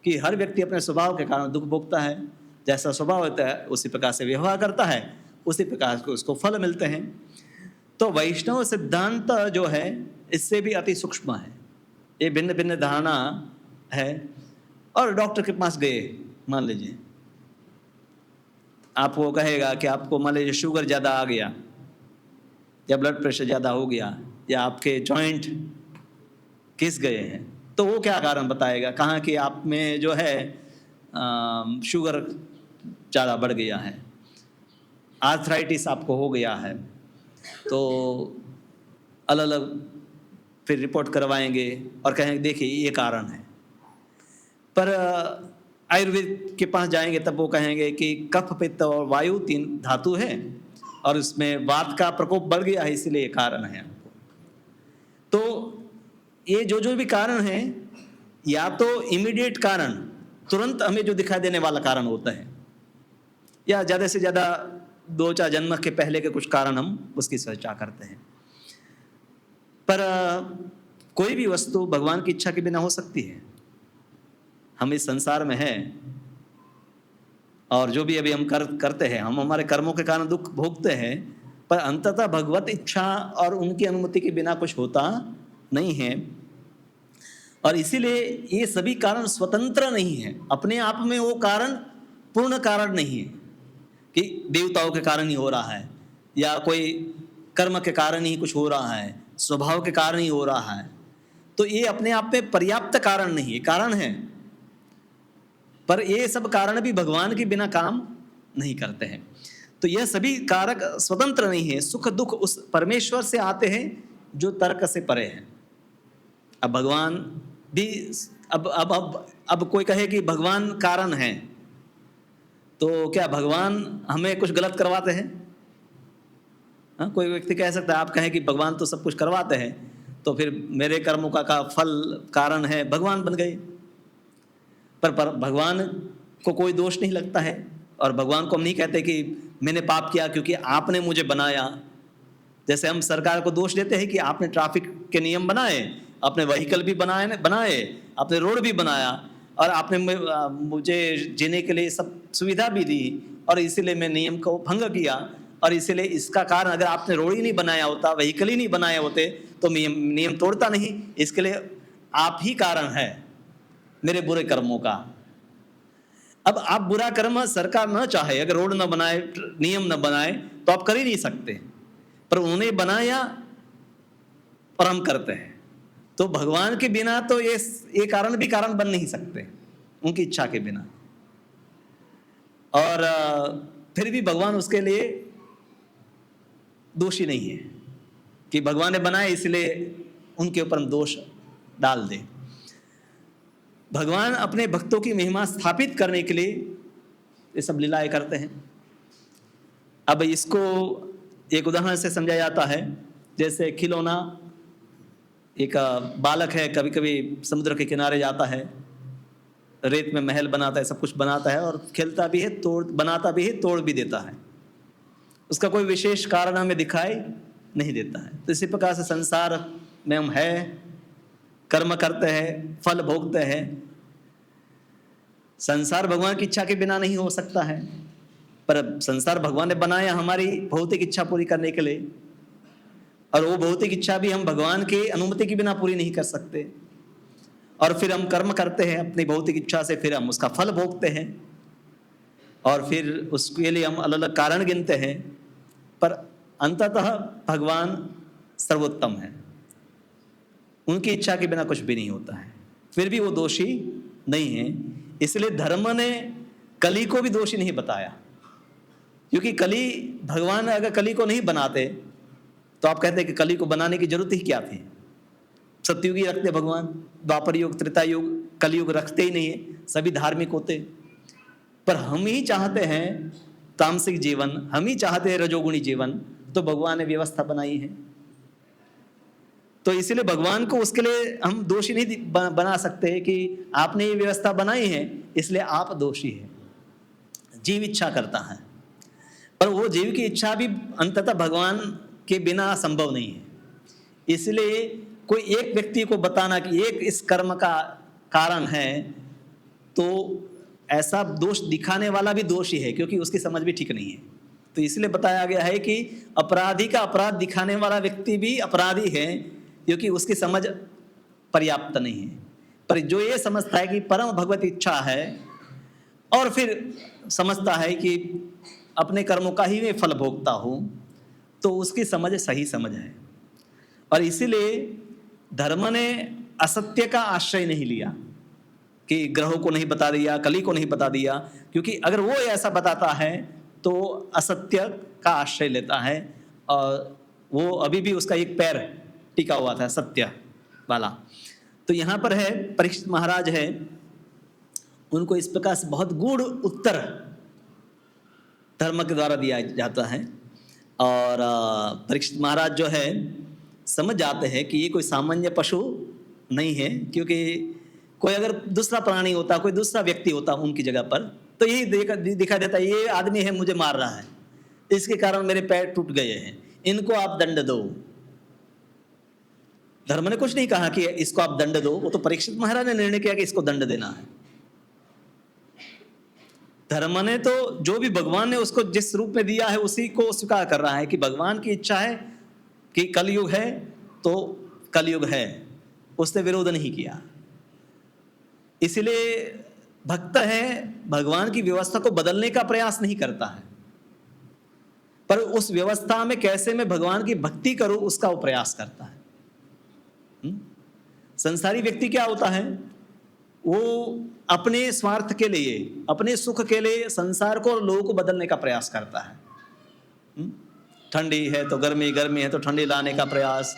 कि हर व्यक्ति अपने स्वभाव के कारण दुख भोगता है, जैसा स्वभाव होता है उसी प्रकार से व्यवहार करता है, उसी प्रकार से उसको फल मिलते हैं। तो वैष्णव सिद्धांत जो है इससे भी अति सूक्ष्म है, ये भिन्न भिन्न धारणा है। और डॉक्टर के पास गए, मान लीजिए आप वो कहेगा कि आपको मान लीजिए शुगर ज़्यादा आ गया, या ब्लड प्रेशर ज़्यादा हो गया, या आपके जॉइंट घिस गए हैं, तो वो क्या कारण बताएगा, कहाँ कि आप में जो है शुगर ज़्यादा बढ़ गया है, आर्थराइटिस आपको हो गया है। तो अलग अलग फिर रिपोर्ट करवाएंगे और कहेंगे देखिए ये कारण है। पर आयुर्वेद के पास जाएंगे तब वो कहेंगे कि कफ, पित्त और वायु 3 धातु है, और उसमें वात का प्रकोप बढ़ गया है, इसलिए ये कारण है। तो ये जो भी कारण है, या तो इमीडिएट कारण तुरंत हमें जो दिखाई देने वाला कारण होता है, या ज़्यादा से ज़्यादा 2-4 जन्म के पहले के कुछ कारण हम उसकी चर्चा करते हैं। पर कोई भी वस्तु भगवान की इच्छा के बिना हो सकती है। हम इस संसार में हैं, और जो भी अभी हम करते हैं, हम हमारे कर्मों के कारण दुख भोगते हैं, पर अंततः भगवत इच्छा और उनकी अनुमति के बिना कुछ होता नहीं है। और इसीलिए ये सभी कारण स्वतंत्र नहीं है, अपने आप में वो कारण पूर्ण कारण नहीं है कि देवताओं के कारण ही हो रहा है या कोई कर्म के कारण ही कुछ हो रहा है, स्वभाव के कारण ही हो रहा है। तो ये अपने आप में पर्याप्त कारण नहीं है, कारण है, पर ये सब कारण भी भगवान के बिना काम नहीं करते हैं। तो यह सभी कारक स्वतंत्र नहीं है, सुख दुख उस परमेश्वर से आते हैं जो तर्क से परे हैं। अब भगवान भी अब कोई कहे कि भगवान कारण है, तो क्या भगवान हमें कुछ गलत करवाते हैं? हाँ, कोई व्यक्ति कह सकता है, आप कहें कि भगवान तो सब कुछ करवाते हैं, तो फिर मेरे कर्मों का फल कारण है, भगवान बन गए। पर भगवान को कोई दोष नहीं लगता है, और भगवान को हम नहीं कहते कि मैंने पाप किया क्योंकि आपने मुझे बनाया। जैसे हम सरकार को दोष देते हैं कि आपने ट्रैफिक के नियम बनाए, आपने व्हीकल भी बनाए, आपने रोड भी बनाया, और आपने मुझे जीने के लिए सब सुविधा भी दी, और इसीलिए मैं नियम को भंग किया। और इसीलिए इसका कारण, अगर आपने रोड ही नहीं बनाया होता, व्हीकल ही नहीं बनाए होते, तो नियम तोड़ता नहीं। इसके लिए आप ही कारण है मेरे बुरे कर्मों का। अब आप बुरा कर्म सरकार न चाहे, अगर रोड न बनाए, नियम न बनाए, तो आप कर ही नहीं सकते, पर उन्होंने बनाया और हम करते हैं। तो भगवान के बिना तो ये कारण भी कारण बन नहीं सकते, उनकी इच्छा के बिना। और फिर भी भगवान उसके लिए दोषी नहीं है कि भगवान ने बनाए इसलिए उनके ऊपर हम दोष डाल दें। भगवान अपने भक्तों की महिमा स्थापित करने के लिए ये सब लीलाएं करते हैं। अब इसको एक उदाहरण से समझा जाता है, जैसे खिलौना, एक बालक है, कभी कभी समुद्र के किनारे जाता है, रेत में महल बनाता है, सब कुछ बनाता है, और खेलता भी है, बनाता भी है, तोड़ भी देता है। उसका कोई विशेष कारण हमें दिखाई नहीं देता है। तो इसी प्रकार से संसार में हम है, कर्म करते हैं, फल भोगते हैं। संसार भगवान की इच्छा के बिना नहीं हो सकता है, पर संसार भगवान ने बनाया हमारी भौतिक इच्छा पूरी करने के लिए, और वो भौतिक इच्छा भी हम भगवान की अनुमति के बिना पूरी नहीं कर सकते। और फिर हम कर्म करते हैं अपनी भौतिक इच्छा से, फिर हम उसका फल भोगते हैं, और फिर उसके लिए हम अलग अलग कारण गिनते हैं। पर अंततः भगवान सर्वोत्तम है, उनकी इच्छा के बिना कुछ भी नहीं होता है, फिर भी वो दोषी नहीं है। इसलिए धर्म ने कली को भी दोषी नहीं बताया, क्योंकि कली, भगवान अगर कली को नहीं बनाते तो आप कहते कि कली को बनाने की जरूरत ही क्या थी। सतयुग ही रखते भगवान, द्वापर युग, त्रेता युग, कलयुग रखते ही नहीं है, सभी धार्मिक होते। पर हम ही चाहते हैं तामसिक जीवन, हम ही चाहते हैं रजोगुणी जीवन, तो भगवान ने व्यवस्था बनाई है। तो इसीलिए भगवान को उसके लिए हम दोषी नहीं बना सकते कि आपने ये व्यवस्था बनाई है इसलिए आप दोषी हैं। जीव इच्छा करता है, पर वो जीव की इच्छा भी अंततः भगवान के बिना संभव नहीं है। इसलिए कोई एक व्यक्ति को बताना कि एक इस कर्म का कारण है, तो ऐसा दोष दिखाने वाला भी दोषी है, क्योंकि उसकी समझ भी ठीक नहीं है। तो इसलिए बताया गया है कि अपराधी का अपराध दिखाने वाला व्यक्ति भी अपराधी है, क्योंकि उसकी समझ पर्याप्त नहीं है। पर जो ये समझता है कि परम भगवत इच्छा है, और फिर समझता है कि अपने कर्मों का ही मैं फल भोगता हूँ, तो उसकी समझ सही समझ है। और इसीलिए धर्म ने असत्य का आश्रय नहीं लिया कि ग्रहों को नहीं बता दिया, कली को नहीं बता दिया, क्योंकि अगर वो ऐसा बताता है तो असत्य का आश्रय लेता है, और वो अभी भी उसका एक पैर टिका हुआ था सत्य वाला। तो यहाँ पर है, परीक्षित महाराज है, उनको इस प्रकार से बहुत गूढ़ उत्तर धर्म के द्वारा दिया जाता है। और परीक्षित महाराज जो है समझ जाते हैं कि ये कोई सामान्य पशु नहीं है, क्योंकि कोई अगर दूसरा प्राणी होता, कोई दूसरा व्यक्ति होता उनकी जगह पर, तो यही दिखा देता ये आदमी है मुझे मार रहा है, इसके कारण मेरे पैर टूट गए हैं, इनको आप दंड दो। धर्म ने कुछ नहीं कहा कि इसको आप दंड दो, वो तो परीक्षित महाराज ने निर्णय किया कि इसको दंड देना है। धर्म ने तो जो भी भगवान ने उसको जिस रूप में दिया है उसी को स्वीकार कर रहा है कि भगवान की इच्छा है कि कलयुग है तो कलयुग है, उसने विरोध नहीं किया। इसलिए भक्त है भगवान की व्यवस्था को बदलने का प्रयास नहीं करता है, पर उस व्यवस्था में कैसे मैं भगवान की भक्ति करूं उसका वो प्रयास करता है। संसारी व्यक्ति क्या होता है, वो अपने स्वार्थ के लिए, अपने सुख के लिए संसार को और लोगों को बदलने का प्रयास करता है। ठंडी है तो गर्मी, गर्मी है तो ठंडी लाने का प्रयास,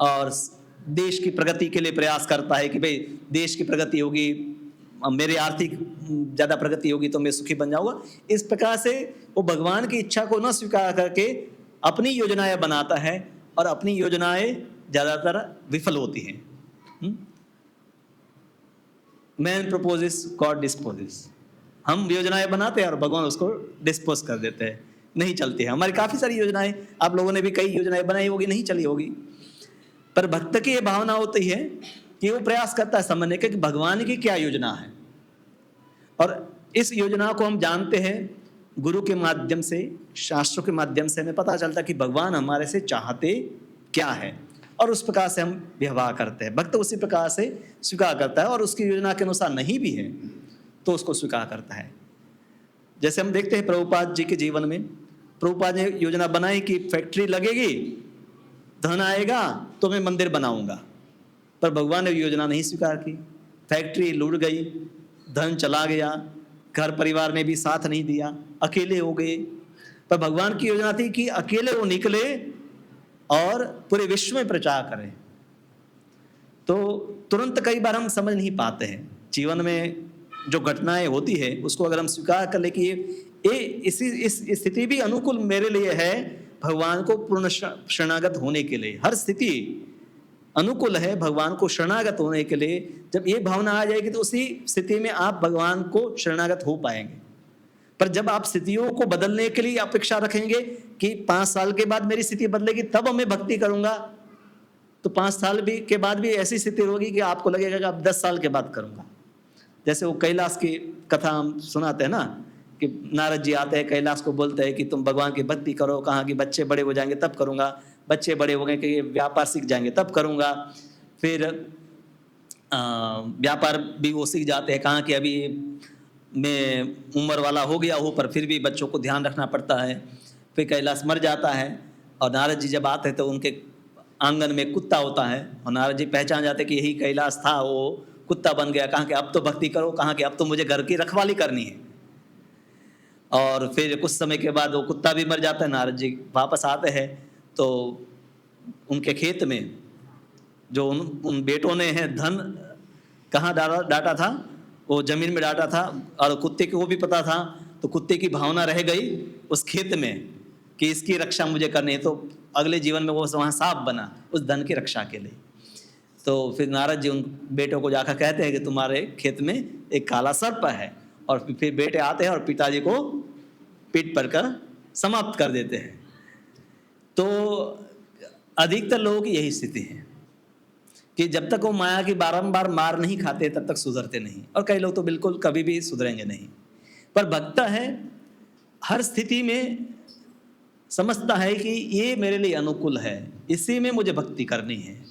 और देश की प्रगति के लिए प्रयास करता है कि भाई देश की प्रगति होगी, मेरी आर्थिक ज़्यादा प्रगति होगी तो मैं सुखी बन जाऊंगा। इस प्रकार से वो भगवान की इच्छा को न स्वीकार करके अपनी योजनाएं बनाता है और अपनी योजनाएं ज़्यादातर विफल होती हैं। Man proposes God disposes. हम योजनाएं बनाते हैं और भगवान उसको डिस्पोज कर देते हैं, नहीं चलती है। हमारी काफ़ी सारी योजनाएं, आप लोगों ने भी कई योजनाएं बनाई होगी, नहीं चली होगी, पर भक्त की ये भावना होती है कि वो प्रयास करता है समझने का कि भगवान की क्या योजना है, और इस योजना को हम जानते हैं गुरु के माध्यम से, शास्त्रों के माध्यम से हमें पता चलता है कि भगवान हमारे से चाहते क्या है, और उस प्रकार से हम व्यवहार करते हैं। भक्त उसी प्रकार से स्वीकार करता है, और उसकी योजना के अनुसार नहीं भी है तो उसको स्वीकार करता है। जैसे हम देखते हैं प्रभुपाद जी के जीवन में, प्रभुपाद ने योजना बनाई कि फैक्ट्री लगेगी, धन आएगा तो मैं मंदिर बनाऊंगा, पर भगवान ने योजना नहीं स्वीकार की। फैक्ट्री लूट गई, धन चला गया, घर परिवार ने भी साथ नहीं दिया, अकेले हो गए। पर भगवान की योजना थी कि अकेले वो निकले और पूरे विश्व में प्रचार करें। तो तुरंत कई बार हम समझ नहीं पाते हैं, जीवन में जो घटनाएं होती है उसको अगर हम स्वीकार कर ले कि ये इस स्थिति भी अनुकूल मेरे लिए है भगवान को पूर्ण शरणागत होने के लिए, हर स्थिति अनुकूल है भगवान को शरणागत होने के लिए। जब ये भावना आ जाएगी तो उसी स्थिति में आप भगवान को शरणागत हो पाएंगे। पर जब आप स्थितियों को बदलने के लिए अपेक्षा रखेंगे कि 5 साल के बाद मेरी स्थिति बदलेगी तब मैं भक्ति करूंगा, तो 5 साल भी के बाद भी ऐसी स्थिति होगी कि आपको लगेगा कि आप 10 साल के बाद करूंगा। जैसे वो कैलाश की कथा हम सुनाते हैं ना, कि नारद जी आते हैं कैलाश को, बोलते हैं कि तुम भगवान की भक्ति करो, कहा कि बच्चे बड़े हो जाएंगे तब करूंगा, बच्चे बड़े हो गए कि व्यापार सीख जाएंगे तब करूंगा। फिर व्यापार भी वो सीख जाते हैं, कहा कि अभी मैं उम्र वाला हो गया हूँ पर फिर भी बच्चों को ध्यान रखना पड़ता है। फिर कैलाश मर जाता है और नारद जी जब आते हैं तो उनके आंगन में कुत्ता होता है, और नारद जी पहचान जाते कि यही कैलाश था, वो कुत्ता बन गया। कहा कि अब तो भक्ति करो, कहा कि अब तो मुझे घर की रखवाली करनी है। और फिर कुछ समय के बाद वो कुत्ता भी मर जाता है। नारद जी वापस आते हैं तो उनके खेत में जो उन बेटों ने है धन कहाँ डाटा था, वो जमीन में डाटा था, और कुत्ते को भी पता था, तो कुत्ते की भावना रह गई उस खेत में कि इसकी रक्षा मुझे करनी है। तो अगले जीवन में वो वहाँ सांप बना उस धन की रक्षा के लिए। तो फिर नारद जी उन बेटों को जाकर कहते हैं कि तुम्हारे खेत में एक काला सर्प है, और फिर बेटे आते हैं और पिताजी को पीठ पर कर समाप्त कर देते हैं। तो अधिकतर लोगों की यही स्थिति है कि जब तक वो माया की बारंबार मार नहीं खाते तब तक सुधरते नहीं, और कई लोग तो बिल्कुल कभी भी सुधरेंगे नहीं। पर भक्त है हर स्थिति में समझता है कि ये मेरे लिए अनुकूल है, इसी में मुझे भक्ति करनी है।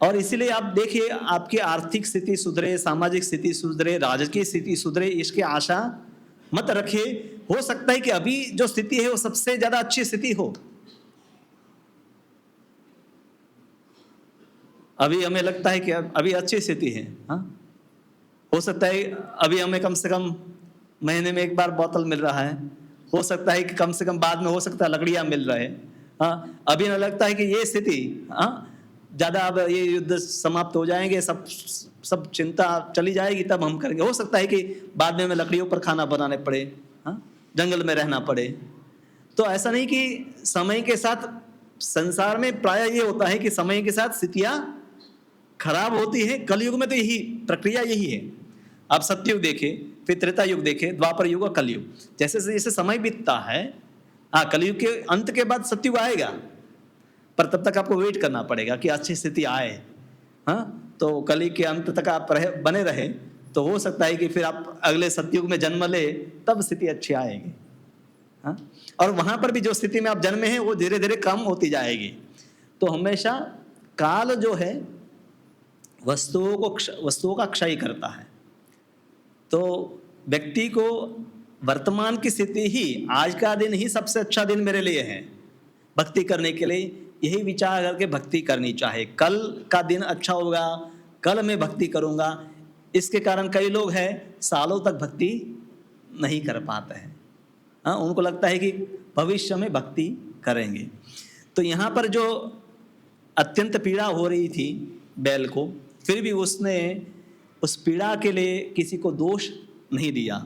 और इसीलिए आप देखिए, आपकी आर्थिक स्थिति सुधरे, सामाजिक स्थिति सुधरे, राजकीय स्थिति सुधरे, इसकी आशा मत रखिए। हो सकता है कि अभी जो स्थिति है वो सबसे ज्यादा अच्छी स्थिति हो। अभी हमें लगता है कि अभी अच्छी स्थिति है, हाँ, हो सकता है अभी हमें कम से कम महीने में एक बार बोतल मिल रहा है, हो सकता है कि कम से कम बाद में हो सकता है लकड़ियां मिल रहे हैं, हाँ। अभी हमें लगता है कि ये स्थिति, हाँ, ज़्यादा अब ये युद्ध समाप्त हो जाएंगे, सब चिंता चली जाएगी, तब हम करेंगे। हो सकता है कि बाद में हमें लकड़ियों पर खाना बनाने पड़े, हाँ, जंगल में रहना पड़े। तो ऐसा नहीं कि समय के साथ, संसार में प्राय ये होता है कि समय के साथ स्थितियाँ खराब होती है। कलयुग में तो यही प्रक्रिया यही है। आप सत्ययुग देखें, फिर त्रेता युग देखें, द्वापर युग और कलयुग, जैसे जैसे समय बीतता है, हाँ, कलयुग के अंत के बाद सत्ययुग आएगा, पर तब तक आपको वेट करना पड़ेगा कि अच्छी स्थिति आए, हाँ। तो कलयुग के अंत तक आप बने रहे तो हो सकता है कि फिर आप अगले सतयुग में जन्म ले, तब स्थिति अच्छी आएगी। हाँ, और वहां पर भी जो स्थिति में आप जन्मे हैं वो धीरे धीरे कम होती जाएगी। तो हमेशा काल जो है वस्तुओं का क्षय करता है। तो व्यक्ति को वर्तमान की स्थिति ही, आज का दिन ही सबसे अच्छा दिन मेरे लिए है भक्ति करने के लिए, यही विचार करके भक्ति करनी चाहिए। कल का दिन अच्छा होगा, कल मैं भक्ति करूंगा। इसके कारण कई लोग हैं सालों तक भक्ति नहीं कर पाते हैं। हाँ, उनको लगता है कि भविष्य में भक्ति करेंगे। तो यहाँ पर जो अत्यंत पीड़ा हो रही थी बैल को, फिर भी उसने उस पीड़ा के लिए किसी को दोष नहीं दिया।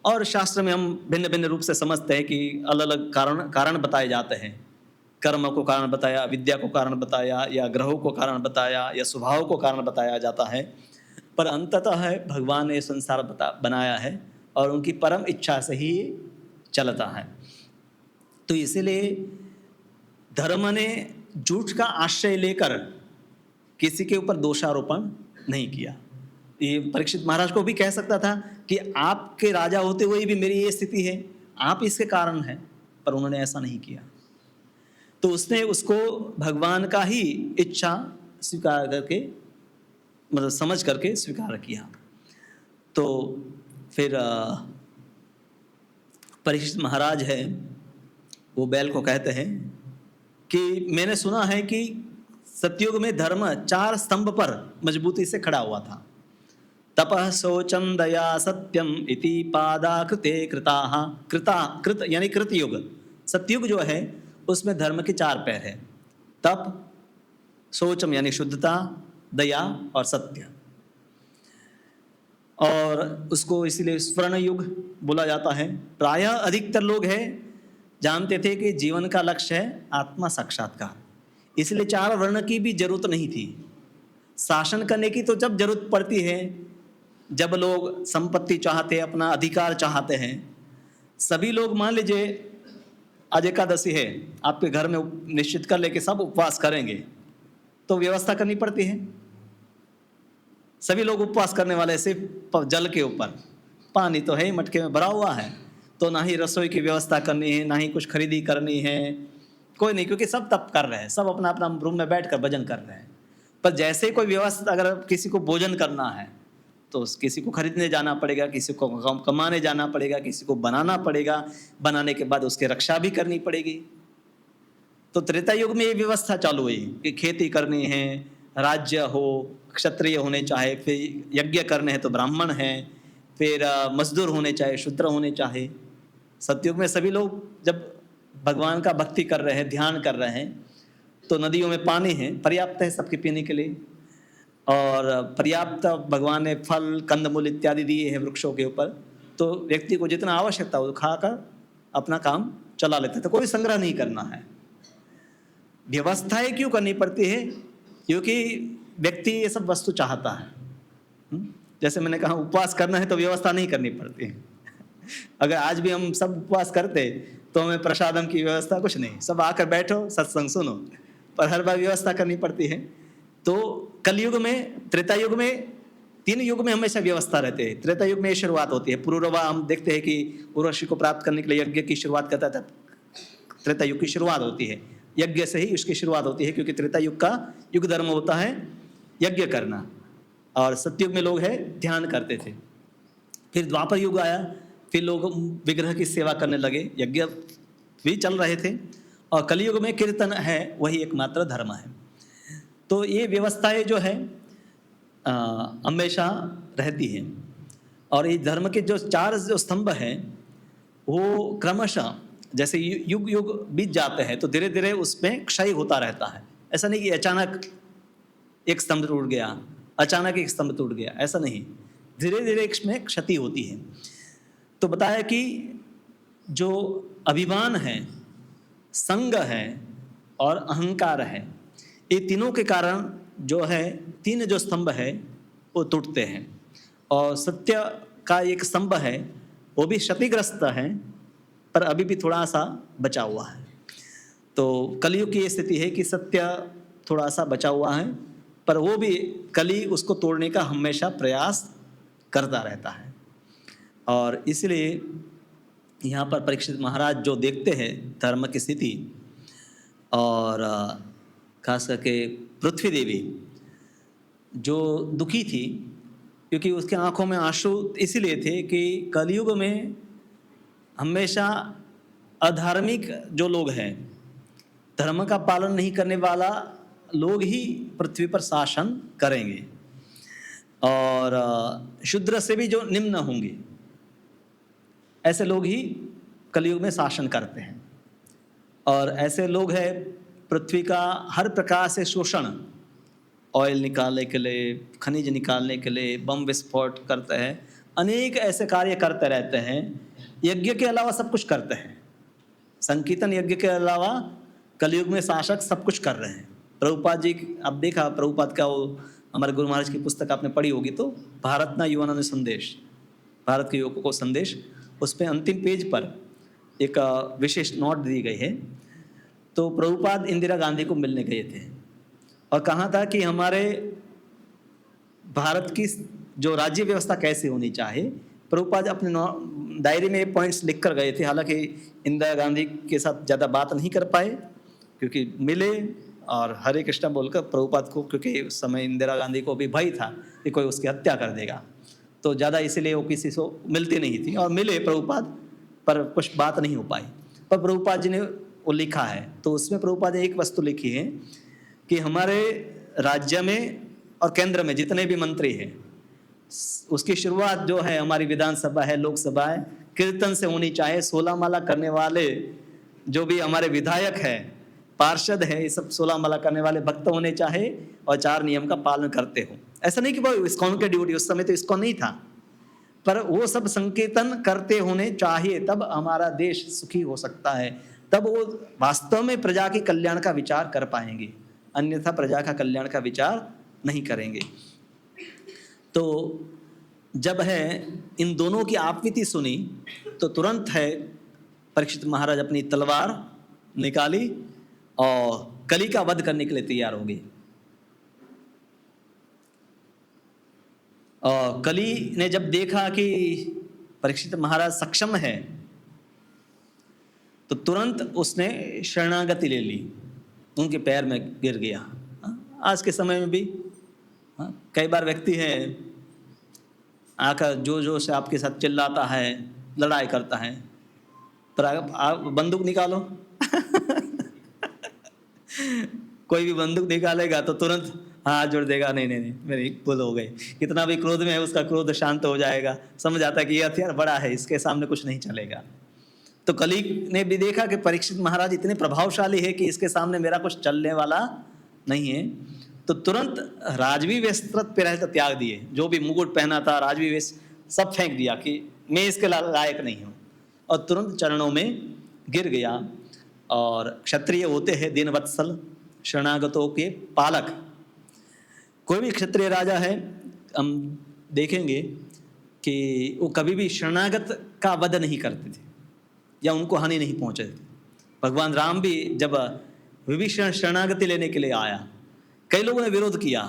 और शास्त्र में हम भिन्न भिन्न रूप से समझते हैं कि अलग अलग कारण बताए जाते हैं। कर्म को कारण बताया, विद्या को कारण बताया, या ग्रहों को कारण बताया, या स्वभाव को कारण बताया जाता है। पर अंततः है भगवान ने संसार बनाया है और उनकी परम इच्छा से ही चलता है। तो इसीलिए धर्म ने झूठ का आश्रय लेकर किसी के ऊपर दोषारोपण नहीं किया। ये परीक्षित महाराज को भी कह सकता था कि आपके राजा होते हुए भी मेरी ये स्थिति है, आप इसके कारण हैं, पर उन्होंने ऐसा नहीं किया। तो उसने उसको भगवान का ही इच्छा स्वीकार करके, मतलब समझ करके स्वीकार किया। तो फिर परीक्षित महाराज है वो बैल को कहते हैं कि मैंने सुना है कि सतयुग में धर्म 4 स्तंभ पर मजबूती से खड़ा हुआ था। तपः शौचं दया सत्यम इति पादाकृते कृत यानी कृतयुग। सतयुग जो है उसमें धर्म के 4 पैर है। तप, शौचम यानी शुद्धता, दया और सत्य। और उसको इसीलिए स्वर्ण युग बोला जाता है। प्रायः अधिकतर लोग हैं जानते थे कि जीवन का लक्ष्य है आत्मा साक्षात्कार, इसलिए 4 वर्ण की भी जरूरत नहीं थी। शासन करने की तो जब जरूरत पड़ती है, जब लोग संपत्ति चाहते हैं, अपना अधिकार चाहते हैं। सभी लोग मान लीजिए आज एकादशी है, आपके घर में निश्चित कर लेके सब उपवास करेंगे, तो व्यवस्था करनी पड़ती है। सभी लोग उपवास करने वाले सिर्फ जल के ऊपर, पानी तो है ही मटके में भरा हुआ है, तो ना ही रसोई की व्यवस्था करनी है, ना ही कुछ खरीदी करनी है, कोई नहीं, क्योंकि सब तप कर रहे हैं, सब अपना अपना रूम में बैठकर भजन कर रहे हैं। पर जैसे कोई व्यवस्था, अगर किसी को भोजन करना है तो किसी को खरीदने जाना पड़ेगा, किसी को कमाने जाना पड़ेगा, किसी को बनाना पड़ेगा, बनाने के बाद उसकी रक्षा भी करनी पड़ेगी। तो त्रेता युग में ये व्यवस्था चालू हुई कि खेती करनी है, राज्य हो, क्षत्रिय होने चाहे, फिर यज्ञ करने हैं तो ब्राह्मण हैं, फिर मजदूर होने चाहे, शूद्र होने चाहे। सतयुग में सभी लोग जब भगवान का भक्ति कर रहे हैं, ध्यान कर रहे हैं, तो नदियों में पानी है, पर्याप्त है सबके पीने के लिए, और पर्याप्त भगवान ने फल कंदमूल इत्यादि दिए हैं वृक्षों के ऊपर। तो व्यक्ति को जितना आवश्यकता हो खाकर अपना काम चला लेते, तो कोई संग्रह नहीं करना है। व्यवस्थाएं क्यों करनी पड़ती है? क्योंकि व्यक्ति ये सब वस्तु चाहता है। जैसे मैंने कहा उपवास करना है तो व्यवस्था नहीं करनी पड़ती है। अगर आज भी हम सब उपवास करते तो हमें प्रसादम की व्यवस्था कुछ नहीं, सब आकर बैठो सत्संग सुनो, पर हर बार व्यवस्था करनी पड़ती है। तो कलयुग में, त्रेता युग में, 3 युग में हमेशा व्यवस्था रहती है। त्रेता युग में ये शुरुआत होती है। पुरुरवा हम देखते हैं कि उर्वशी को प्राप्त करने के लिए यज्ञ की शुरुआत करता था, त्रेता युग की शुरुआत होती है, यज्ञ से ही उसकी शुरुआत होती है, क्योंकि त्रेता युग का युग धर्म होता है यज्ञ करना, और सतयुग में लोग है ध्यान करते थे। फिर द्वापर युग आया, फिर लोग विग्रह की सेवा करने लगे, यज्ञ भी चल रहे थे, और कलयुग में कीर्तन है, वही एकमात्र धर्म है। तो ये व्यवस्थाएं जो है हमेशा रहती हैं। और ये धर्म के जो 4 जो स्तंभ हैं वो क्रमशः जैसे युग युग बीत जाते हैं तो धीरे धीरे उसमें क्षय होता रहता है। ऐसा नहीं कि अचानक एक स्तंभ टूट गया, अचानक एक स्तंभ टूट गया, ऐसा नहीं, धीरे धीरे इसमें क्षति होती है। तो बताया कि जो अभिमान है, संग है और अहंकार है, ये तीनों के कारण जो है 3 जो स्तंभ है वो टूटते हैं। और सत्य का एक स्तंभ है वो भी क्षतिग्रस्त है, पर अभी भी थोड़ा सा बचा हुआ है। तो कलयुग की ये स्थिति है कि सत्य थोड़ा सा बचा हुआ है, पर वो भी कली उसको तोड़ने का हमेशा प्रयास करता रहता है। और इसलिए यहाँ पर परीक्षित महाराज जो देखते हैं धर्म की स्थिति, और खास करके पृथ्वी देवी जो दुखी थी, क्योंकि उसके आंखों में आंसू इसीलिए थे कि कलयुग में हमेशा अधार्मिक जो लोग हैं, धर्म का पालन नहीं करने वाला लोग ही पृथ्वी पर शासन करेंगे, और शूद्र से भी जो निम्न होंगे ऐसे लोग ही कलयुग में शासन करते हैं। और ऐसे लोग हैं पृथ्वी का हर प्रकार से शोषण, ऑयल निकालने के लिए, खनिज निकालने के लिए बम विस्फोट करते हैं, अनेक ऐसे कार्य करते रहते हैं। यज्ञ के अलावा सब कुछ करते हैं, संकीर्तन यज्ञ के अलावा कलयुग में शासक सब कुछ कर रहे हैं। प्रभुपाद जी, अब देखा प्रभुपाद का वो हमारे गुरु महाराज की पुस्तक आपने पढ़ी होगी, तो भारत ना युवानों ने संदेश, भारत के युवकों को संदेश, उस पर अंतिम पेज पर एक विशेष नोट दी गई है। तो प्रभुपाद इंदिरा गांधी को मिलने गए थे और कहा था कि हमारे भारत की जो राज्य व्यवस्था कैसे होनी चाहिए। प्रभुपाद अपने डायरी में पॉइंट्स लिख कर गए थे। हालांकि इंदिरा गांधी के साथ ज़्यादा बात नहीं कर पाए, क्योंकि मिले और हरे कृष्णा बोलकर प्रभुपाद को, क्योंकि उस समय इंदिरा गांधी को भी भय था कि कोई उसकी हत्या कर देगा, तो ज़्यादा इसलिए वो किसी से मिलती नहीं थी। और मिले प्रभुपाद, पर कुछ बात नहीं हो पाई। पर प्रभुपाद जी ने वो लिखा है, तो उसमें प्रभुपाद ने एक वस्तु लिखी है कि हमारे राज्य में और केंद्र में जितने भी मंत्री हैं, उसकी शुरुआत जो है हमारी विधानसभा है, लोकसभा है, कीर्तन से होनी चाहिए। 16 माला करने वाले जो भी हमारे विधायक हैं, पार्षद है, ये सब 16 माला करने वाले भक्त होने चाहिए और 4 नियम का पालन करते हो। ऐसा नहीं कि भाई इस्कॉन की ड्यूटी, उस समय तो इस्कॉन नहीं था, पर वो सब संकीर्तन करते होने चाहिए, तब हमारा देश सुखी हो सकता है, तब वो वास्तव में प्रजा के कल्याण का विचार कर पाएंगे, अन्यथा प्रजा का कल्याण का विचार नहीं करेंगे। तो जब है इन दोनों की आपवीती सुनी तो तुरंत है परीक्षित महाराज अपनी तलवार निकाली और कली का वध करने के लिए तैयार हो गए। और कली ने जब देखा कि परीक्षित महाराज सक्षम है तो तुरंत उसने शरणागति ले ली, उनके पैर में गिर गया। आज के समय में भी कई बार व्यक्ति है आकर जो से आपके साथ चिल्लाता है, लड़ाई करता है, पर आप बंदूक निकालो कोई भी बंदूक निकालेगा तो तुरंत हाथ जोड़ देगा, नहीं मेरी भूल हो गई। कितना भी क्रोध में है उसका क्रोध शांत हो जाएगा, समझ आता है कि ये हथियार बड़ा है, इसके सामने कुछ नहीं चलेगा। तो कली ने भी देखा कि परीक्षित महाराज इतने प्रभावशाली है कि इसके सामने मेरा कुछ चलने वाला नहीं है, तो तुरंत राजवी वस्त्र पहन कर त्याग दिए, जो भी मुकुट पहना था राजवी वेश सब फेंक दिया कि मैं इसके लायक नहीं हूँ, और तुरंत चरणों में गिर गया। और क्षत्रिय होते हैं दीनवत्सल, शरणागतों के पालक। कोई भी क्षत्रिय राजा है, हम देखेंगे कि वो कभी भी शरणागत का वध नहीं करते थे या उनको हानि नहीं पहुँचे थे। भगवान राम भी जब विभीषण शरणागति लेने के लिए आया, कई लोगों ने विरोध किया।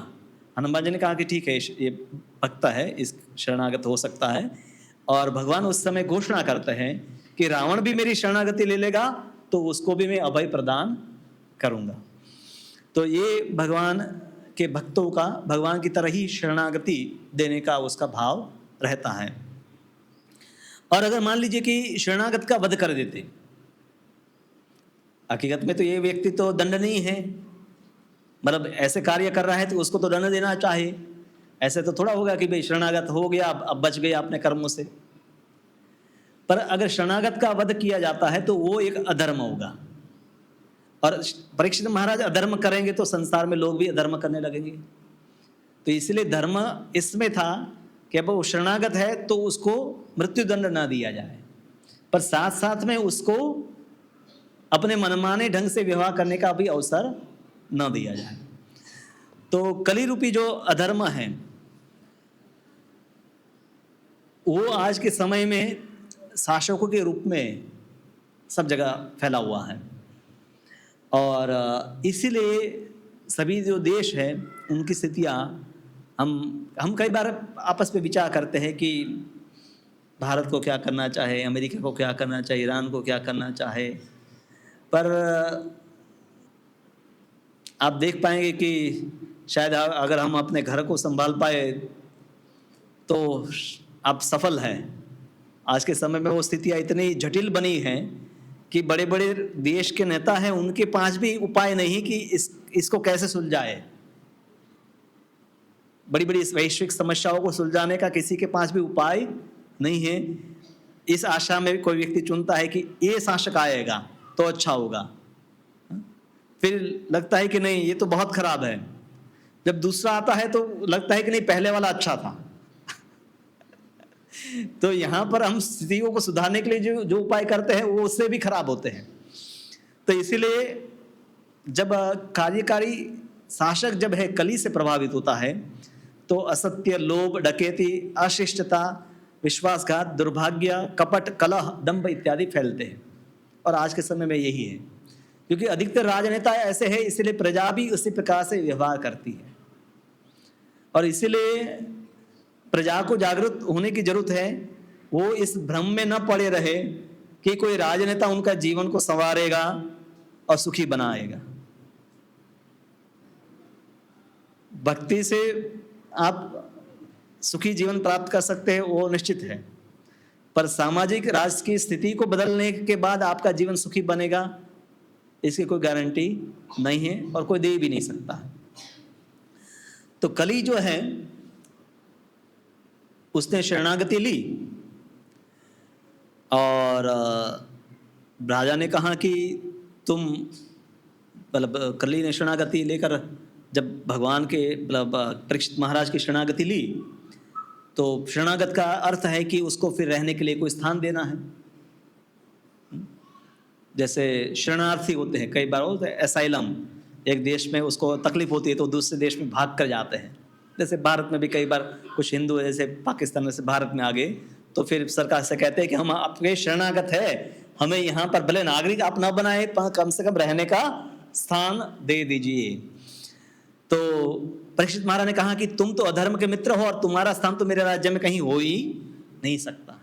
हनुमान जी ने कहा कि ठीक है, ये भक्त है, इस शरणागत हो सकता है। और भगवान उस समय घोषणा करते हैं कि रावण भी मेरी शरणागति ले लेगा तो उसको भी मैं अभय प्रदान करूंगा। तो ये भगवान के भक्तों का भगवान की तरह ही शरणागति देने का उसका भाव रहता है। और अगर मान लीजिए कि शरणागत का वध कर देते, हकीकत में तो ये व्यक्ति तो दंडनीय है, मतलब ऐसे कार्य कर रहा है तो उसको तो दंड देना चाहिए। ऐसे तो थोड़ा होगा कि भाई शरणागत हो गया, अब बच गया अपने कर्मों से। पर अगर शरणागत का वध किया जाता है तो वो एक अधर्म होगा, और परीक्षित महाराज अधर्म करेंगे तो संसार में लोग भी अधर्म करने लगेंगे। तो इसलिए धर्म इसमें था कि अब वो शरणागत है तो उसको मृत्युदंड ना दिया जाए, पर साथ साथ में उसको अपने मनमाने ढंग से व्यवहार करने का भी अवसर न दिया जाए। तो कली रूपी जो अधर्म है वो आज के समय में शासकों के रूप में सब जगह फैला हुआ है, और इसीलिए सभी जो देश है उनकी स्थितियाँ हम कई बार आपस में विचार करते हैं कि भारत को क्या करना चाहे, अमेरिका को क्या करना चाहे, ईरान को क्या करना चाहे, पर आप देख पाएंगे कि शायद अगर हम अपने घर को संभाल पाए तो आप सफल हैं। आज के समय में वो स्थितियाँ इतनी जटिल बनी हैं कि बड़े बड़े देश के नेता हैं, उनके पास भी उपाय नहीं कि इसको कैसे सुलझाए। बड़ी बड़ी वैश्विक समस्याओं को सुलझाने का किसी के पास भी उपाय नहीं है। इस आशा में कोई व्यक्ति चुनता है कि ये शासक आएगा तो अच्छा होगा, फिर लगता है कि नहीं ये तो बहुत खराब है। जब दूसरा आता है तो लगता है कि नहीं पहले वाला अच्छा था। तो यहाँ पर हम स्थितियों को सुधारने के लिए जो उपाय करते हैं वो उससे भी खराब होते हैं। तो इसीलिए जब कार्यकारी शासक जब है कली से प्रभावित होता है तो असत्य, लोभ, डकैती, अशिष्टता, विश्वासघात, दुर्भाग्य, कपट, कलह, दंभ इत्यादि फैलते हैं। और आज के समय में यही है, क्योंकि अधिकतर राजनेता ऐसे हैं, इसलिए प्रजा भी उसी प्रकार से व्यवहार करती है। और इसीलिए प्रजा को जागरूक होने की जरूरत है। वो इस भ्रम में न पड़े रहे कि कोई राजनेता उनका जीवन को संवारेगा और सुखी बनाएगा। भक्ति से आप सुखी जीवन प्राप्त कर सकते हैं, वो निश्चित है, पर सामाजिक राष्ट्र की स्थिति को बदलने के बाद आपका जीवन सुखी बनेगा इसकी कोई गारंटी नहीं है और कोई दे भी नहीं सकता। तो कली जो है उसने शरणागति ली और राजा ने कहा कि तुम, मतलब कली ने शरणागति लेकर जब भगवान के मतलब परीक्षित महाराज की शरणागति ली तो शरणागत का अर्थ है कि उसको फिर रहने के लिए कोई स्थान देना है। जैसे शरणार्थी होते हैं, कई बार होते हैं एसाइलम, एक देश में उसको तकलीफ होती है तो दूसरे देश में भाग कर जाते हैं। जैसे भारत में भी कई बार कुछ हिंदू जैसे पाकिस्तान में से भारत में आ गए तो फिर सरकार से कहते हैं कि हम आपके शरणागत है, हमें यहाँ पर भले नागरिक आप ना बनाए पर कम से कम रहने का स्थान दे दीजिए। तो परीक्षित महाराज ने कहा कि तुम तो अधर्म के मित्र हो और तुम्हारा स्थान तो मेरे राज्य में कहीं हो ही नहीं सकता,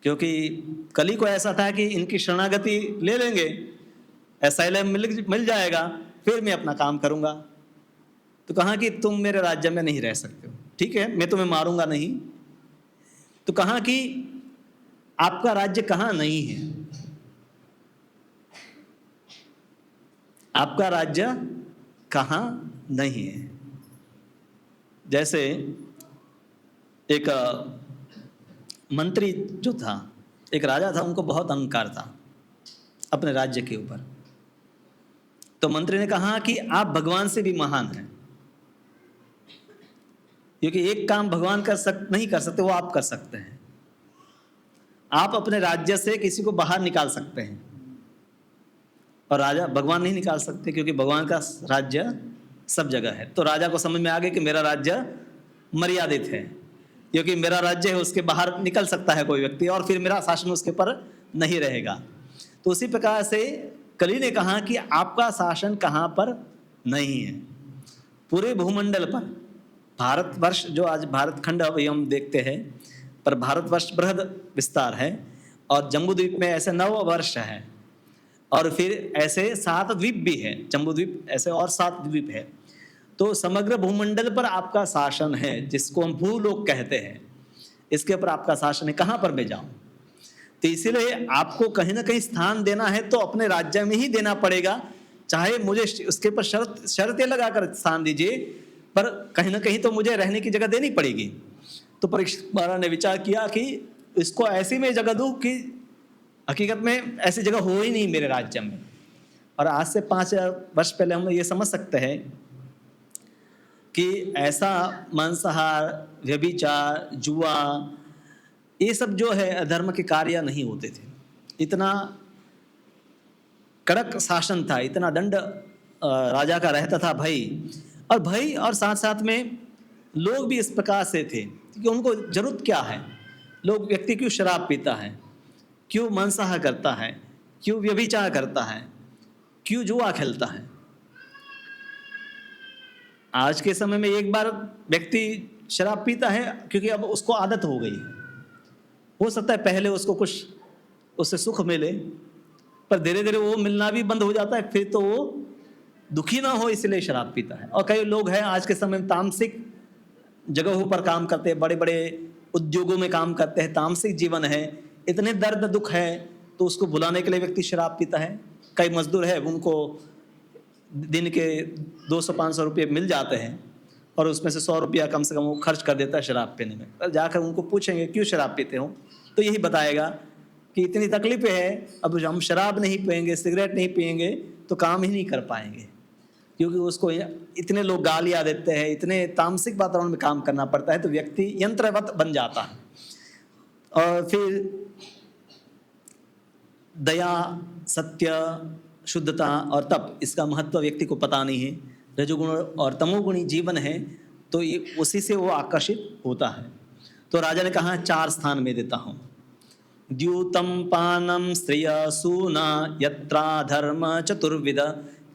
क्योंकि कली को ऐसा था कि इनकी शरणागति ले लेंगे, एसाइलम मिल जाएगा, फिर मैं अपना काम करूंगा। तो कहा कि तुम मेरे राज्य में नहीं रह सकते हो, ठीक है मैं तुम्हें मारूंगा नहीं। तो कहा कि आपका राज्य कहाँ नहीं है, आपका राज्य कहाँ नहीं है। जैसे एक मंत्री जो था, एक राजा था, उनको बहुत अहंकार था अपने राज्य के ऊपर। तो मंत्री ने कहा कि आप भगवान से भी महान हैं, क्योंकि एक काम भगवान नहीं कर सकते वो आप कर सकते हैं। आप अपने राज्य से किसी को बाहर निकाल सकते हैं और राजा भगवान नहीं निकाल सकते, क्योंकि भगवान का राज्य सब जगह है। तो राजा को समझ में आ गया कि मेरा राज्य मर्यादित है, क्योंकि मेरा राज्य है उसके बाहर निकल सकता है कोई व्यक्ति और फिर मेरा शासन उसके पर नहीं रहेगा। तो उसी प्रकार से कली ने कहा कि आपका शासन कहाँ पर नहीं है, पूरे भूमंडल पर। भारतवर्ष जो आज भारत खंड अभी हम देखते हैं, पर भारतवर्ष बृहद विस्तार है और जम्बूद्वीप में ऐसे 9 वर्ष है और फिर ऐसे 7 द्वीप भी है, जम्बूद्वीप ऐसे और 7 द्वीप है। तो समग्र भूमंडल पर आपका शासन है, जिसको हम भूलोक कहते हैं, इसके ऊपर आपका शासन है। कहाँ पर मैं जाऊँ? तो इसीलिए आपको कहीं ना कहीं स्थान देना है तो अपने राज्य में ही देना पड़ेगा, चाहे मुझे उसके ऊपर शर्तें लगाकर स्थान दीजिए, पर कहीं ना कहीं तो मुझे रहने की जगह देनी पड़ेगी। तो परीक्षित महाराज ने विचार किया कि इसको ऐसी में जगह दूं कि हकीकत में ऐसी जगह हो ही नहीं मेरे राज्य में। और आज से 5 वर्ष पहले हम ये समझ सकते हैं कि ऐसा मांसाहार, व्यभिचार, जुआ, ये सब जो है अधर्म के कार्य नहीं होते थे। इतना कड़क शासन था, इतना दंड राजा का रहता था, भय और साथ साथ में लोग भी इस प्रकार से थे कि उनको जरूरत क्या है, लोग व्यक्ति क्यों शराब पीता है, क्यों मांसाहार करता है, क्यों व्यभिचार करता है, क्यों जुआ खेलता है। आज के समय में एक बार व्यक्ति शराब पीता है क्योंकि अब उसको आदत हो गई है। हो सकता है पहले उसको कुछ उससे सुख मिले, पर धीरे धीरे वो मिलना भी बंद हो जाता है, फिर तो वो दुखी ना हो इसलिए शराब पीता है। और कई लोग हैं आज के समय में तामसिक जगहों पर काम करते हैं, बड़े बड़े उद्योगों में काम करते हैं, तामसिक जीवन है, इतने दर्द दुख है, तो उसको भुलाने के लिए व्यक्ति शराब पीता है। कई मजदूर है, उनको दिन के 200-500 रुपये मिल जाते हैं और उसमें से 100 रुपया कम से कम वो खर्च कर देता है शराब पीने में। पर जाकर उनको पूछेंगे क्यों शराब पीते हो, तो यही बताएगा कि इतनी तकलीफें हैं, अब हम शराब नहीं पिएंगे, सिगरेट नहीं पिएंगे तो काम ही नहीं कर पाएंगे, क्योंकि उसको इतने लोग गालियाँ देते हैं, इतने तामसिक वातावरण में काम करना पड़ता है, तो व्यक्ति यंत्रवत बन जाता है। और फिर दया, सत्य, शुद्धता और तप, इसका महत्व व्यक्ति को पता नहीं है। रजोगुण और तमोगुणी जीवन है, तो ये उसी से वो आकर्षित होता है। तो राजा ने कहा 4 स्थान में देता हूँ। द्यूतम पानम स्त्रिय सूना यत्रा धर्म चतुर्विद,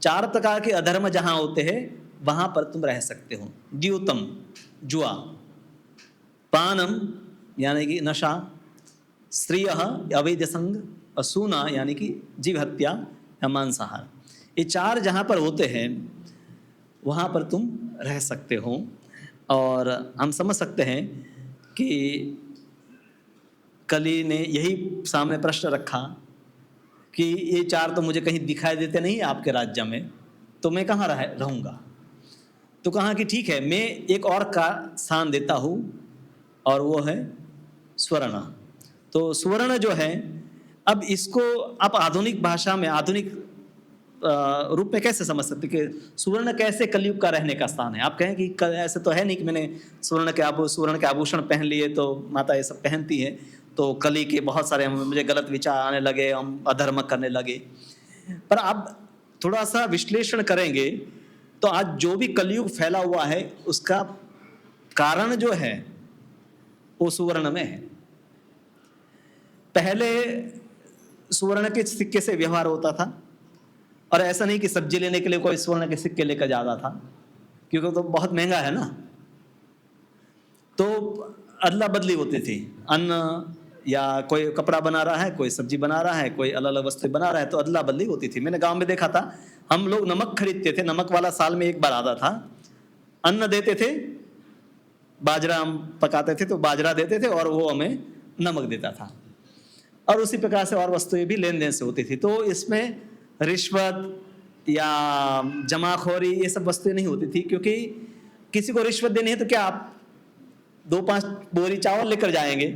4 प्रकार के अधर्म जहाँ होते हैं वहाँ पर तुम रह सकते हो। द्यूतम जुआ, पानम यानी कि नशा, स्त्रिय अवैध संग, और सूना यानी कि जीव हत्या या मांसाहार, ये 4 जहाँ पर होते हैं वहाँ पर तुम रह सकते हो। और हम समझ सकते हैं कि कली ने यही सामने प्रश्न रखा कि ये 4 तो मुझे कहीं दिखाई देते नहीं आपके राज्य में, तो मैं कहाँ रहूँगा। तो कहा कि ठीक है, मैं एक और का स्थान देता हूँ और वो है स्वर्ण। तो स्वर्ण जो है, अब इसको आप आधुनिक भाषा में, आधुनिक रूप में कैसे समझ सकते कि सुवर्ण कैसे कलयुग का रहने का स्थान है। आप कहें कि ऐसे तो है नहीं कि मैंने स्वर्ण के आभूषण पहन लिए तो माता ये सब पहनती है, तो कली के बहुत सारे मुझे गलत विचार आने लगे, हम अधर्म करने लगे। पर आप थोड़ा सा विश्लेषण करेंगे तो आज जो भी कलयुग फैला हुआ है उसका कारण जो है वो सुवर्ण में है। पहले सुवर्ण के सिक्के से व्यवहार होता था, और ऐसा नहीं कि सब्जी लेने के लिए कोई स्वर्ण के सिक्के लेकर जाता था, क्योंकि तो बहुत महंगा है ना। तो अदला बदली होती थी, अन्न या कोई कपड़ा बना रहा है, कोई सब्जी बना रहा है, कोई अलग अलग वस्तु बना रहा है, तो अदला बदली होती थी। मैंने गांव में देखा था, हम लोग नमक खरीदते थे, नमक वाला साल में एक बार आता था, अन्न देते थे, बाजरा हम पकाते थे तो बाजरा देते थे और वो हमें नमक देता था, और उसी प्रकार से और वस्तुएं भी लेन देन से होती थी। तो इसमें रिश्वत या जमाखोरी ये सब वस्तुएं नहीं होती थी, क्योंकि किसी को रिश्वत देनी है तो क्या आप 2-5 बोरी चावल लेकर जाएंगे,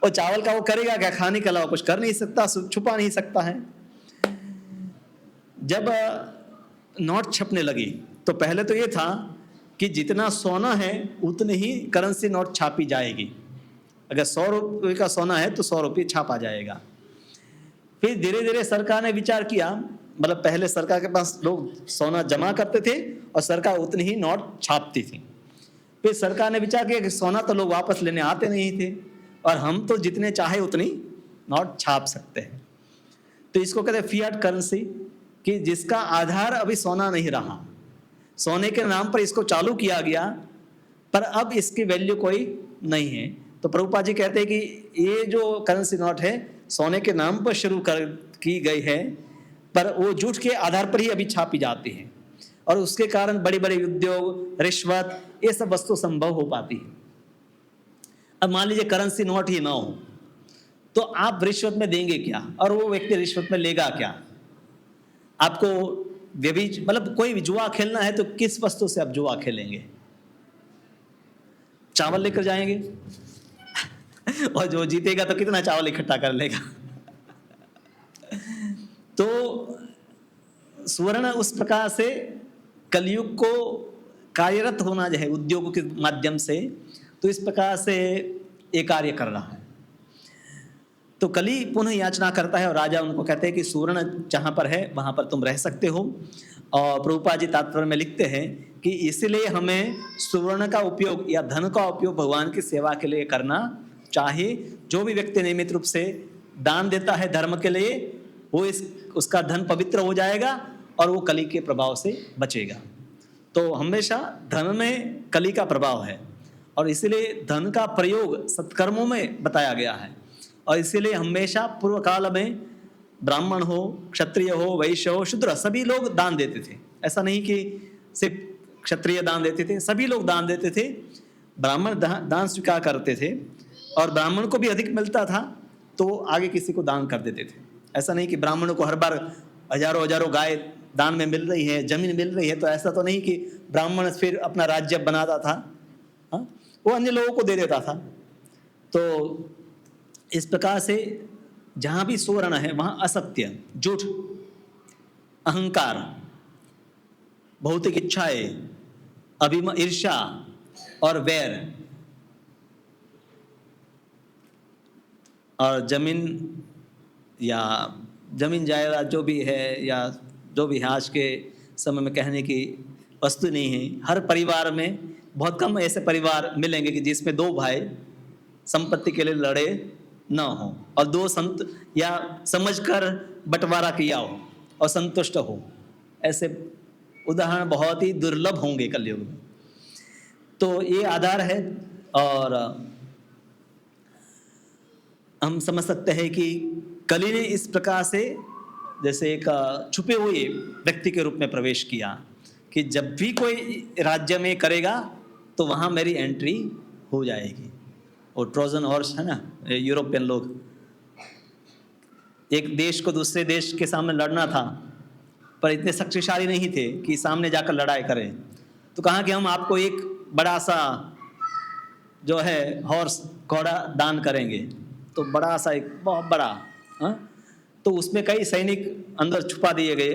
और चावल का वो करेगा क्या, खाने के अलावा कुछ कर नहीं सकता, छुपा नहीं सकता है। जब नोट छपने लगी तो पहले तो ये था कि जितना सोना है उतनी ही करेंसी नोट छापी जाएगी। अगर 100 रुपये का सोना है तो 100 रुपये छापा जाएगा। फिर धीरे धीरे सरकार ने विचार किया, मतलब पहले सरकार के पास लोग सोना जमा करते थे और सरकार उतनी ही नोट छापती थी। फिर सरकार ने विचार किया कि सोना तो लोग वापस लेने आते नहीं थे, और हम तो जितने चाहे उतनी नोट छाप सकते हैं। तो इसको कहते हैं फिएट करेंसी, कि जिसका आधार अभी सोना नहीं रहा, सोने के नाम पर इसको चालू किया गया, पर अब इसकी वैल्यू कोई नहीं है। तो प्रभुपाद जी कहते हैं कि ये जो करेंसी नोट है सोने के नाम पर शुरू की गई है, पर वो झूठ के आधार पर ही अभी छापी जाती है, और उसके कारण बड़ी बड़ी उद्योग, रिश्वत, ये सब वस्तु संभव हो पाती है। अब मान लीजिए करेंसी नोट ही ना हो तो आप रिश्वत में देंगे क्या, और वो व्यक्ति रिश्वत में लेगा क्या। आपको मतलब कोई भी जुआ खेलना है तो किस वस्तु से आप जुआ खेलेंगे, चावल लेकर जाएंगे और जो जीतेगा तो कितना चावल इकट्ठा कर लेगा। तो सुवर्ण उस प्रकार से कलयुग को कार्यरत होना जो है उद्योगों के माध्यम से, तो इस प्रकार से ये कार्य कर रहा है। तो कली पुनः याचना करता है और राजा उनको कहते हैं कि सुवर्ण जहाँ पर है वहाँ पर तुम रह सकते हो। और प्रभुपाद जी तात्पर्य में लिखते हैं कि इसलिए हमें सुवर्ण का उपयोग या धन का उपयोग भगवान की सेवा के लिए करना चाहिए। जो भी व्यक्ति नियमित रूप से दान देता है धर्म के लिए, वो उसका धन पवित्र हो जाएगा और वो कली के प्रभाव से बचेगा। तो हमेशा धन में कली का प्रभाव है और इसीलिए धन का प्रयोग सत्कर्मों में बताया गया है। और इसीलिए हमेशा पूर्व काल में ब्राह्मण हो, क्षत्रिय हो, वैश्य हो, शूद्र, सभी लोग दान देते थे। ऐसा नहीं कि सिर्फ क्षत्रिय दान देते थे, सभी लोग दान देते थे। ब्राह्मण दान स्वीकार करते थे और ब्राह्मण को भी अधिक मिलता था तो आगे किसी को दान कर देते थे। ऐसा नहीं कि ब्राह्मणों को हर बार हजारों हजारों गाय दान में मिल रही है, जमीन मिल रही है, तो ऐसा तो नहीं कि ब्राह्मण फिर अपना राज्य बनाता था, हाँ, वो अन्य लोगों को दे देता था। तो इस प्रकार से जहाँ भी सुवर्ण है वहाँ असत्य, झूठ, अहंकार, भौतिक इच्छाएं, ईर्ष्या और वैर और जमीन जायदाद जो भी है या जो भी आज के समय में कहने की वस्तु नहीं है। हर परिवार में बहुत कम ऐसे परिवार मिलेंगे कि जिसमें दो भाई संपत्ति के लिए लड़े न हो और दो संत या समझकर बंटवारा किया हो और संतुष्ट हो। ऐसे उदाहरण बहुत ही दुर्लभ होंगे कलयुग में। तो ये आधार है और हम समझ सकते हैं कि कली ने इस प्रकार से जैसे एक छुपे हुए व्यक्ति के रूप में प्रवेश किया कि जब भी कोई राज्य में करेगा तो वहाँ मेरी एंट्री हो जाएगी। और ट्रोजन हॉर्स है ना, यूरोपियन लोग, एक देश को दूसरे देश के सामने लड़ना था पर इतने शक्तिशाली नहीं थे कि सामने जाकर लड़ाई करें, तो कहा कि हम आपको एक बड़ा सा जो है हॉर्स, घोड़ा दान करेंगे। तो बड़ा सा एक बहुत बड़ा, हाँ, तो उसमें कई सैनिक अंदर छुपा दिए गए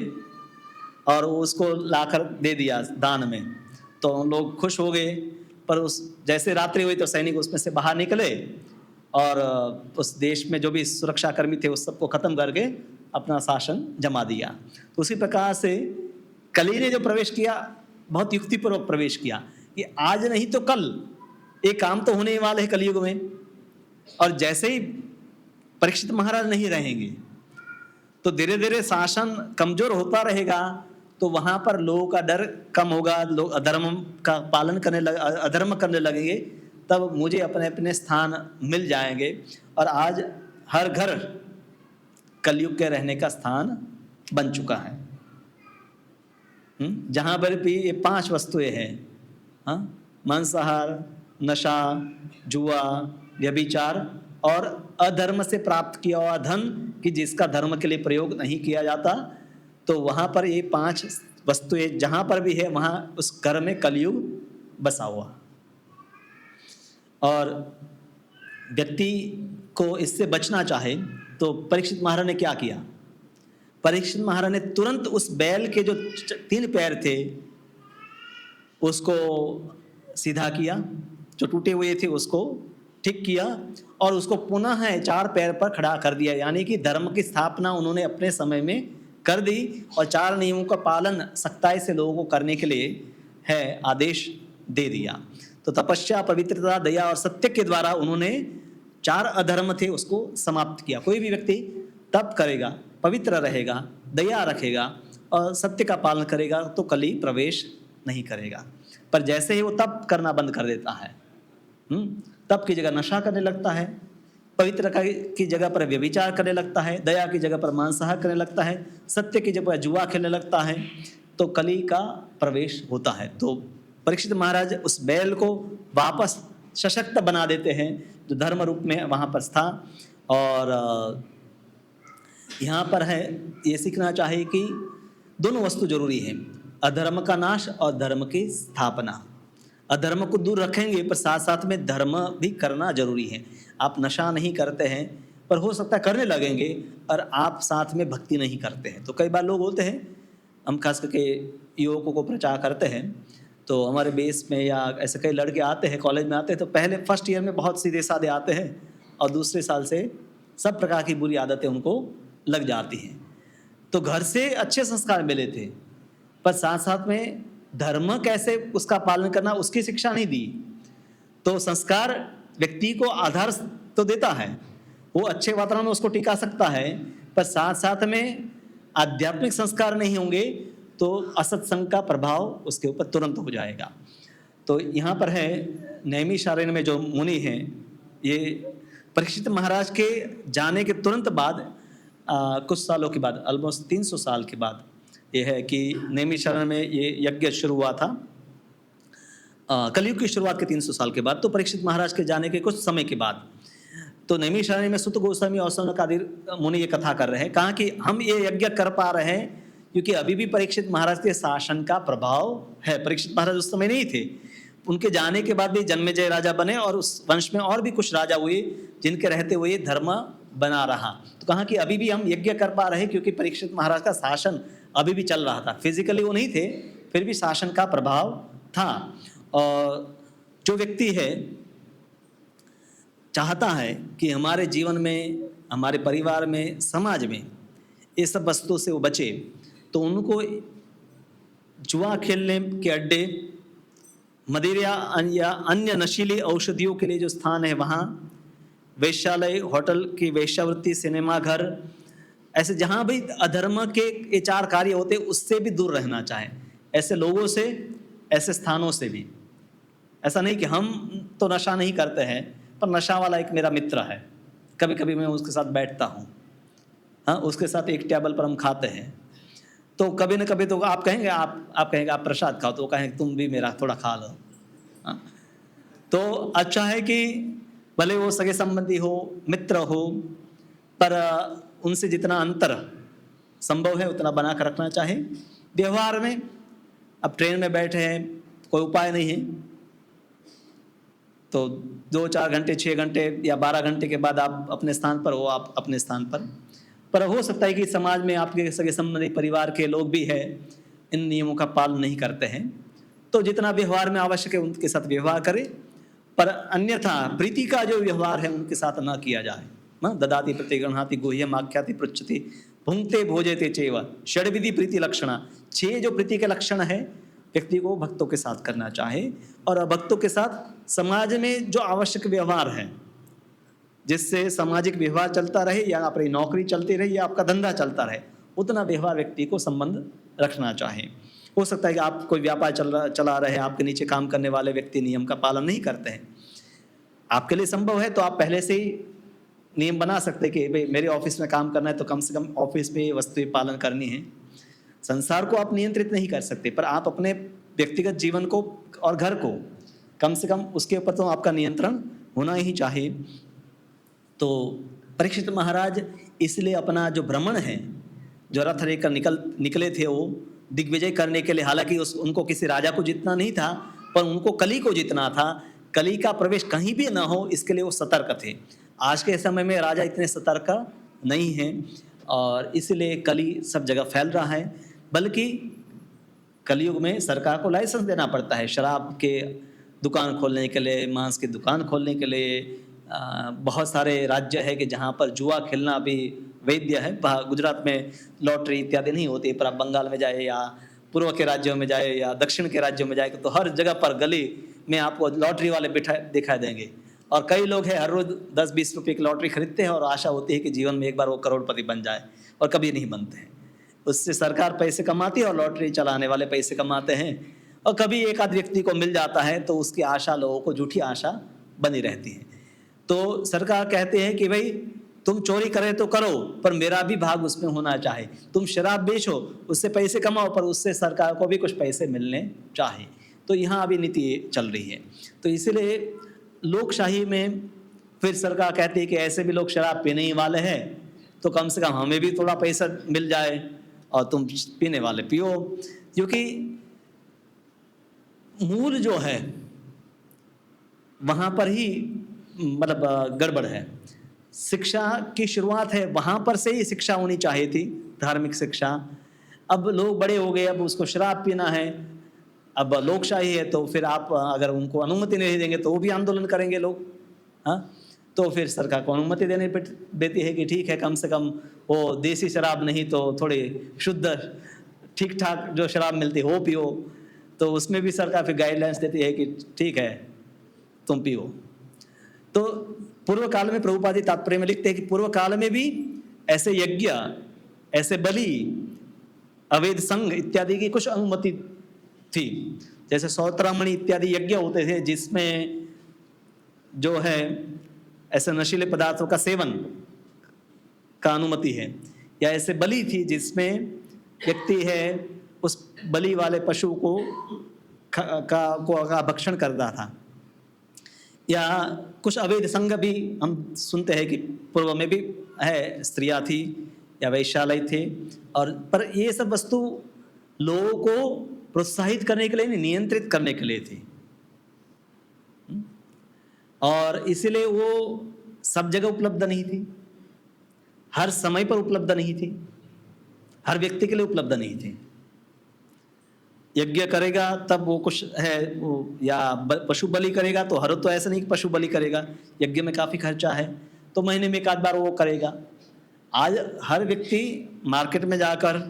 और उसको लाकर दे दिया दान में। तो लोग खुश हो गए, पर उस जैसे रात्रि हुई तो सैनिक उसमें से बाहर निकले और उस देश में जो भी सुरक्षाकर्मी थे उस सबको खत्म करके अपना शासन जमा दिया। तो उसी प्रकार से कली ने जो प्रवेश किया बहुत युक्तिपूर्वक प्रवेश किया कि आज नहीं तो कल एक काम तो होने वाले है कलयुग में, और जैसे ही परीक्षित महाराज नहीं रहेंगे तो धीरे धीरे शासन कमजोर होता रहेगा, तो वहां पर लोगों का डर कम होगा, लोग अधर्म का पालन अधर्म करने लगेंगे, तब मुझे अपने अपने स्थान मिल जाएंगे। और आज हर घर कलयुग के रहने का स्थान बन चुका है। जहां पर भी ये 5 वस्तुएं हैं, हाँ, मांसाहार, नशा, जुआ, व्यभिचार और अधर्म से प्राप्त किया हुआ धन कि जिसका धर्म के लिए प्रयोग नहीं किया जाता, तो वहाँ पर ये 5 वस्तुएं जहाँ पर भी है वहाँ उस घर में कलयुग बसा हुआ। और व्यक्ति को इससे बचना चाहे तो परीक्षित महाराज ने क्या किया? परीक्षित महाराज ने तुरंत उस बैल के जो 3 पैर थे उसको सीधा किया, जो टूटे हुए थे उसको ठीक किया और उसको पुनः 4 पैर पर खड़ा कर दिया। यानी कि धर्म की स्थापना उन्होंने अपने समय में कर दी और 4 नियमों का पालन सख्ताई से लोगों को करने के लिए है आदेश दे दिया। तो तपस्या, पवित्रता, दया और सत्य के द्वारा उन्होंने 4 अधर्म थे उसको समाप्त किया। कोई भी व्यक्ति तप करेगा, पवित्र रहेगा, दया रखेगा और सत्य का पालन करेगा तो कली प्रवेश नहीं करेगा। पर जैसे ही वो तप करना बंद कर देता है, तप की जगह नशा करने लगता है, पवित्रता की जगह पर व्यभिचार करने लगता है, दया की जगह पर मांसाहार करने लगता है, सत्य की जगह पर जुआ खेलने लगता है, तो कली का प्रवेश होता है। तो परीक्षित महाराज उस बैल को वापस सशक्त बना देते हैं जो धर्म रूप में वहाँ पर था। और यहाँ पर है ये सीखना चाहिए कि दोनों वस्तु जरूरी है, अधर्म का नाश और धर्म की स्थापना। अधर्म को दूर रखेंगे पर साथ साथ में धर्म भी करना जरूरी है। आप नशा नहीं करते हैं पर हो सकता है करने लगेंगे और आप साथ में भक्ति नहीं करते हैं। तो कई बार लोग बोलते हैं, हम खास करके युवकों को प्रचार करते हैं, तो हमारे बेस में या ऐसे कई लड़के आते हैं, कॉलेज में आते हैं, तो पहले फर्स्ट ईयर में बहुत सीधे साधे आते हैं और दूसरे साल से सब प्रकार की बुरी आदतें उनको लग जाती हैं। तो घर से अच्छे संस्कार मिले थे पर साथ साथ में धर्म कैसे उसका पालन करना उसकी शिक्षा नहीं दी। तो संस्कार व्यक्ति को आधार तो देता है, वो अच्छे वातावरण में उसको टिका सकता है, पर साथ साथ में आध्यात्मिक संस्कार नहीं होंगे तो असत्संग का प्रभाव उसके ऊपर तुरंत हो जाएगा। तो यहाँ पर है नैमिषारण्य में जो मुनि हैं, ये परीक्षित महाराज के जाने के तुरंत बाद कुछ सालों के बाद, ऑलमोस्ट 300 साल के बाद ये है कि नैमिषारण्य में ये यज्ञ शुरू हुआ था। कलयुग की शुरुआत के 300 साल के बाद, तो परीक्षित महाराज के जाने के कुछ समय के बाद, तो नैमिषारण्य में सुत गोस्वामी और सनक आदि मुनि ये कथा कर रहे हैं। कहा कि हम ये यज्ञ कर पा रहे हैं क्योंकि अभी भी परीक्षित महाराज के शासन का प्रभाव है। परीक्षित महाराज उस समय नहीं थे, उनके जाने के बाद भी जन्मेजय राजा बने और उस वंश में और भी कुछ राजा हुए जिनके रहते हुए धर्म बना रहा। तो कहा कि अभी भी हम यज्ञ कर पा रहे हैं क्योंकि परीक्षित महाराज का शासन अभी भी चल रहा था। फिजिकली वो नहीं थे, फिर भी शासन का प्रभाव था। और जो व्यक्ति है चाहता है कि हमारे जीवन में, हमारे परिवार में, समाज में ये सब वस्तुओं से वो बचे, तो उनको जुआ खेलने के अड्डे, मदिरा या अन्य नशीली औषधियों के लिए जो स्थान है वहाँ, वेश्यालय, होटल की वेश्यावृत्ति, सिनेमा घर, ऐसे जहाँ भी अधर्म के ये 4 कार्य होते उससे भी दूर रहना चाहे। ऐसे लोगों से, ऐसे स्थानों से भी। ऐसा नहीं कि हम तो नशा नहीं करते हैं, पर नशा वाला एक मेरा मित्र है, कभी कभी मैं उसके साथ बैठता हूँ, हाँ, उसके साथ एक टेबल पर हम खाते हैं, तो कभी न कभी तो आप कहेंगे आप प्रसाद खाओ, तो वो कहेंगे तुम भी मेरा थोड़ा खा लो। हाँ? तो अच्छा है कि भले वो सगे संबंधी हो, मित्र हो, पर उनसे जितना अंतर संभव है उतना बना कर रखना चाहे। व्यवहार में, अब ट्रेन में बैठे हैं, कोई उपाय नहीं है, तो 2-4 घंटे, 6 घंटे या 12 घंटे के बाद आप अपने स्थान पर हो, आप अपने स्थान पर हो सकता है कि समाज में आपके सगे संबंधी, परिवार के लोग भी हैं, इन नियमों का पालन नहीं करते हैं, तो जितना व्यवहार में आवश्यक है उनके साथ व्यवहार करें, पर अन्यथा प्रीति का जो व्यवहार है उनके साथ ना किया जाए। ना ददाति प्रतिगृह्णाति गुह्यम आख्याति पृच्छति भुंक्ते भोजयते चैव षड्विधि प्रीति लक्षणा। 6 जो प्रीति के लक्षण है व्यक्ति को भक्तों के साथ करना चाहे, और भक्तों के साथ समाज में जो आवश्यक व्यवहार है, जिससे सामाजिक व्यवहार चलता रहे या अपनी नौकरी चलती रहे या आपका धंधा चलता रहे, उतना व्यवहार व्यक्ति को संबंध रखना चाहिए। हो सकता है कि आप कोई व्यापार चला रहे हैं, आपके नीचे काम करने वाले व्यक्ति नियम का पालन नहीं करते हैं, आपके लिए संभव है तो आप पहले से ही नियम बना सकते हैं कि भाई मेरे ऑफिस में काम करना है तो कम से कम ऑफिस में वस्तुएं पालन करनी है। संसार को आप नियंत्रित नहीं कर सकते, पर आप अपने व्यक्तिगत जीवन को और घर को कम से कम उसके ऊपर तो आपका नियंत्रण होना ही चाहिए। तो परीक्षित महाराज इसलिए अपना जो भ्रमण है, जो रथ लेकर निकले थे वो दिग्विजय करने के लिए, हालांकि उनको किसी राजा को जीतना नहीं था, पर उनको कली को जीतना था। कली का प्रवेश कहीं भी ना हो इसके लिए वो सतर्क थे। आज के समय में राजा इतने सतर्क नहीं हैं और इसलिए कली सब जगह फैल रहा है। बल्कि कलयुग में सरकार को लाइसेंस देना पड़ता है शराब के दुकान खोलने के लिए, मांस की दुकान खोलने के लिए। बहुत सारे राज्य है कि जहाँ पर जुआ खेलना भी वैध है। गुजरात में लॉटरी इत्यादि नहीं होती, पर आप बंगाल में जाए या पूर्व के राज्यों में जाए या दक्षिण के राज्यों में जाए तो हर जगह पर गली में आपको लॉटरी वाले दिखाई देंगे। और कई लोग हैं हर रोज 10-20 रुपये की लॉटरी खरीदते हैं और आशा होती है कि जीवन में एक बार वो करोड़पति बन जाए, और कभी नहीं बनते हैं। उससे सरकार पैसे कमाती है और लॉटरी चलाने वाले पैसे कमाते हैं, और कभी एक आध व्यक्ति को मिल जाता है तो उसकी आशा, लोगों को झूठी आशा बनी रहती है। तो सरकार कहते हैं कि भाई तुम चोरी करे तो करो, पर मेरा भी भाग उसमें होना चाहिए। तुम शराब बेचो, उससे पैसे कमाओ, पर उससे सरकार को भी कुछ पैसे मिलने चाहिए। तो यहाँ अभी नीति चल रही है। तो इसीलिए लोकशाही में फिर सरकार कहती है कि ऐसे भी लोग शराब पीने ही वाले हैं, तो कम से कम हमें भी थोड़ा पैसा मिल जाए और तुम पीने वाले पियो। क्योंकि मूल जो है वहाँ पर ही मतलब गड़बड़ है। शिक्षा की शुरुआत है, वहाँ पर से ही शिक्षा होनी चाहिए थी, धार्मिक शिक्षा। अब लोग बड़े हो गए, अब उसको शराब पीना है। अब लोकशाही है तो फिर आप अगर उनको अनुमति नहीं देंगे तो वो भी आंदोलन करेंगे लोग। हाँ, तो फिर सरकार को अनुमति देती है कि ठीक है, कम से कम वो देसी शराब नहीं तो थोड़ी शुद्ध ठीक ठाक जो शराब मिलती है वो पियो। तो उसमें भी सरकार फिर गाइडलाइंस देती है कि ठीक है तुम पियो। तो पूर्व काल में प्रभुपाद जी तात्पर्य में लिखते हैं कि पूर्व काल में भी ऐसे यज्ञ, ऐसे बलि अवैध संघ इत्यादि की कुछ अनुमति थी। जैसे सौत्रामणि इत्यादि यज्ञ होते थे जिसमें जो है ऐसे नशीले पदार्थों का सेवन का अनुमति है, या ऐसे बलि थी जिसमें व्यक्ति है उस बलि वाले पशु को का भक्षण करता था। या कुछ अवैध संघ भी हम सुनते हैं कि पूर्व में भी है, स्त्रियां थी या वैश्यालय थे, और पर ये सब वस्तु लोगों को प्रोत्साहित करने के लिए नहीं, नियंत्रित करने के लिए थी। और इसीलिए वो सब जगह उपलब्ध नहीं थी, हर समय पर उपलब्ध नहीं थी, हर व्यक्ति के लिए उपलब्ध नहीं थी। यज्ञ करेगा तब वो कुछ है वो, या पशु बलि करेगा तो हर तो ऐसा नहीं कि पशु बलि करेगा, यज्ञ में काफ़ी खर्चा है तो महीने में एक आध बार वो करेगा। आज हर व्यक्ति मार्केट में जाकर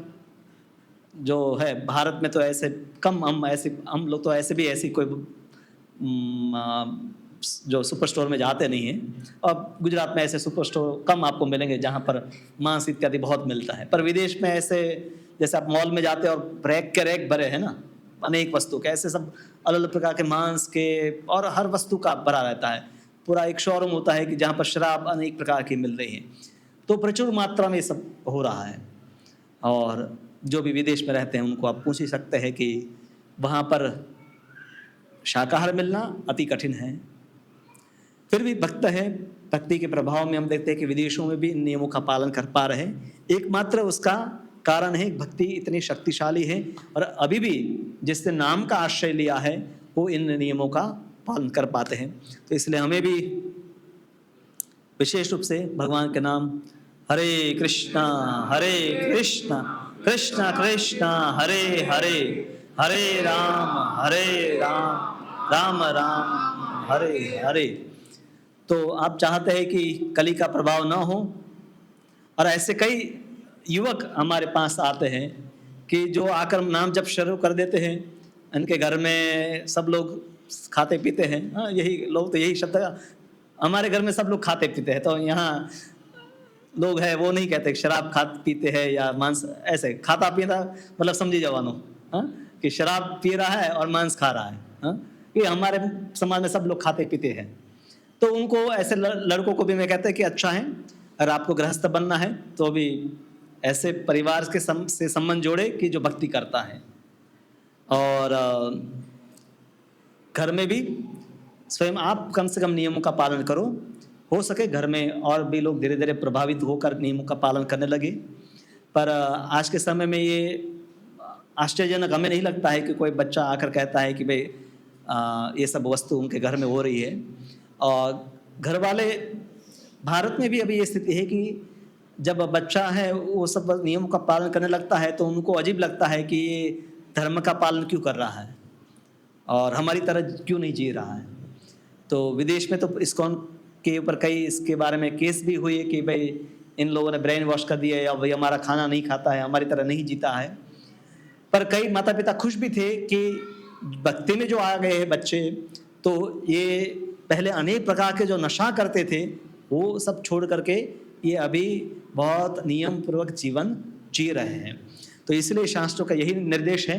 जो है, भारत में तो ऐसे कम, हम लोग तो ऐसे भी ऐसी कोई जो सुपर स्टोर में जाते नहीं हैं, और गुजरात में ऐसे सुपर स्टोर कम आपको मिलेंगे जहाँ पर मांस इत्यादि बहुत मिलता है। पर विदेश में ऐसे जैसे आप मॉल में जाते हैं और रैक के रैक भरे हैं ना अनेक वस्तु के, ऐसे सब अलग अलग प्रकार के मांस के और हर वस्तु का भरा रहता है। पूरा एक शोरूम होता है कि जहाँ पर शराब अनेक प्रकार की मिल रही है। तो प्रचुर मात्रा में ये सब हो रहा है। और जो भी विदेश में रहते हैं उनको आप पूछ ही सकते हैं कि वहाँ पर शाकाहार मिलना अति कठिन है। फिर भी भक्त है, भक्ति के प्रभाव में हम देखते हैं कि विदेशों में भी इन नियमों का पालन कर पा रहे हैं। एकमात्र उसका कारण है भक्ति इतनी शक्तिशाली है, और अभी भी जिसने नाम का आश्रय लिया है वो इन नियमों का पालन कर पाते हैं। तो इसलिए हमें भी विशेष रूप से भगवान के नाम हरे कृष्णा कृष्ण कृष्ण हरे हरे, हरे राम राम राम हरे हरे। तो आप चाहते हैं कि कली का प्रभाव ना हो, और ऐसे कई युवक हमारे पास आते हैं कि जो आकर नाम जप शुरू कर देते हैं। इनके घर में सब लोग खाते पीते हैं, हाँ यही लोग तो यही शब्द, हमारे घर में सब लोग खाते पीते हैं। तो यहाँ लोग हैं वो नहीं कहते शराब खाते पीते हैं या मांस, ऐसे खाता पीता मतलब समझी जवानों, हाँ कि शराब पी रहा है और मांस खा रहा है, हाँ ये हमारे समाज में सब लोग खाते पीते हैं। तो उनको ऐसे लड़कों को भी मैं कहता है कि अच्छा है, अगर आपको गृहस्थ बनना है तो भी ऐसे परिवार के से संबंध जोड़े कि जो भक्ति करता है। और घर में भी स्वयं आप कम से कम नियमों का पालन करो। हो सके घर में और भी लोग धीरे धीरे प्रभावित होकर नियमों का पालन करने लगे। पर आज के समय में ये आश्चर्यजनक हमें नहीं लगता है कि कोई बच्चा आकर कहता है कि भाई ये सब वस्तु उनके घर में हो रही है। और घर वाले, भारत में भी अभी ये स्थिति है कि जब बच्चा है वो सब नियमों का पालन करने लगता है तो उनको अजीब लगता है कि ये धर्म का पालन क्यों कर रहा है और हमारी तरह क्यों नहीं जी रहा है। तो विदेश में तो इस्कॉन के ऊपर कई इसके बारे में केस भी हुए कि भाई इन लोगों ने ब्रेन वॉश कर दिया, या भाई हमारा खाना नहीं खाता है, हमारी तरह नहीं जीता है। पर कई माता पिता खुश भी थे कि भक्ति में जो आ गए हैं बच्चे, तो ये पहले अनेक प्रकार के जो नशा करते थे वो सब छोड़ करके ये अभी बहुत नियम पूर्वक जीवन जी रहे हैं। तो इसलिए शास्त्रों का यही निर्देश है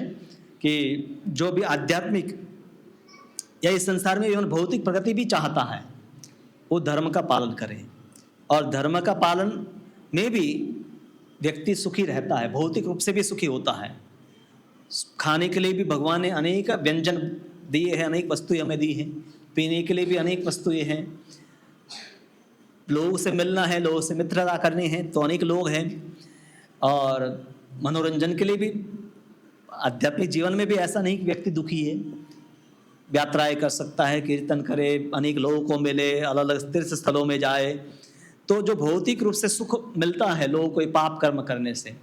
कि जो भी आध्यात्मिक या इस संसार में एवं भौतिक प्रगति भी चाहता है वो धर्म का पालन करे। और धर्म का पालन में भी व्यक्ति सुखी रहता है, भौतिक रूप से भी सुखी होता है। खाने के लिए भी भगवान ने अनेक व्यंजन दिए हैं, अनेक वस्तुएं हमें दी हैं। पीने के लिए भी अनेक वस्तुएं हैं। लोगों से मिलना है, लोगों से मित्रता करनी है तो अनेक लोग हैं। और मनोरंजन के लिए भी आध्यात्मिक जीवन में भी ऐसा नहीं कि व्यक्ति दुखी है, यात्राएं कर सकता है, कीर्तन करे, अनेक लोगों को मिले, अलग अलग तीर्थ स्थलों में जाए। तो जो भौतिक रूप से सुख मिलता है लोगों को पाप कर्म करने से,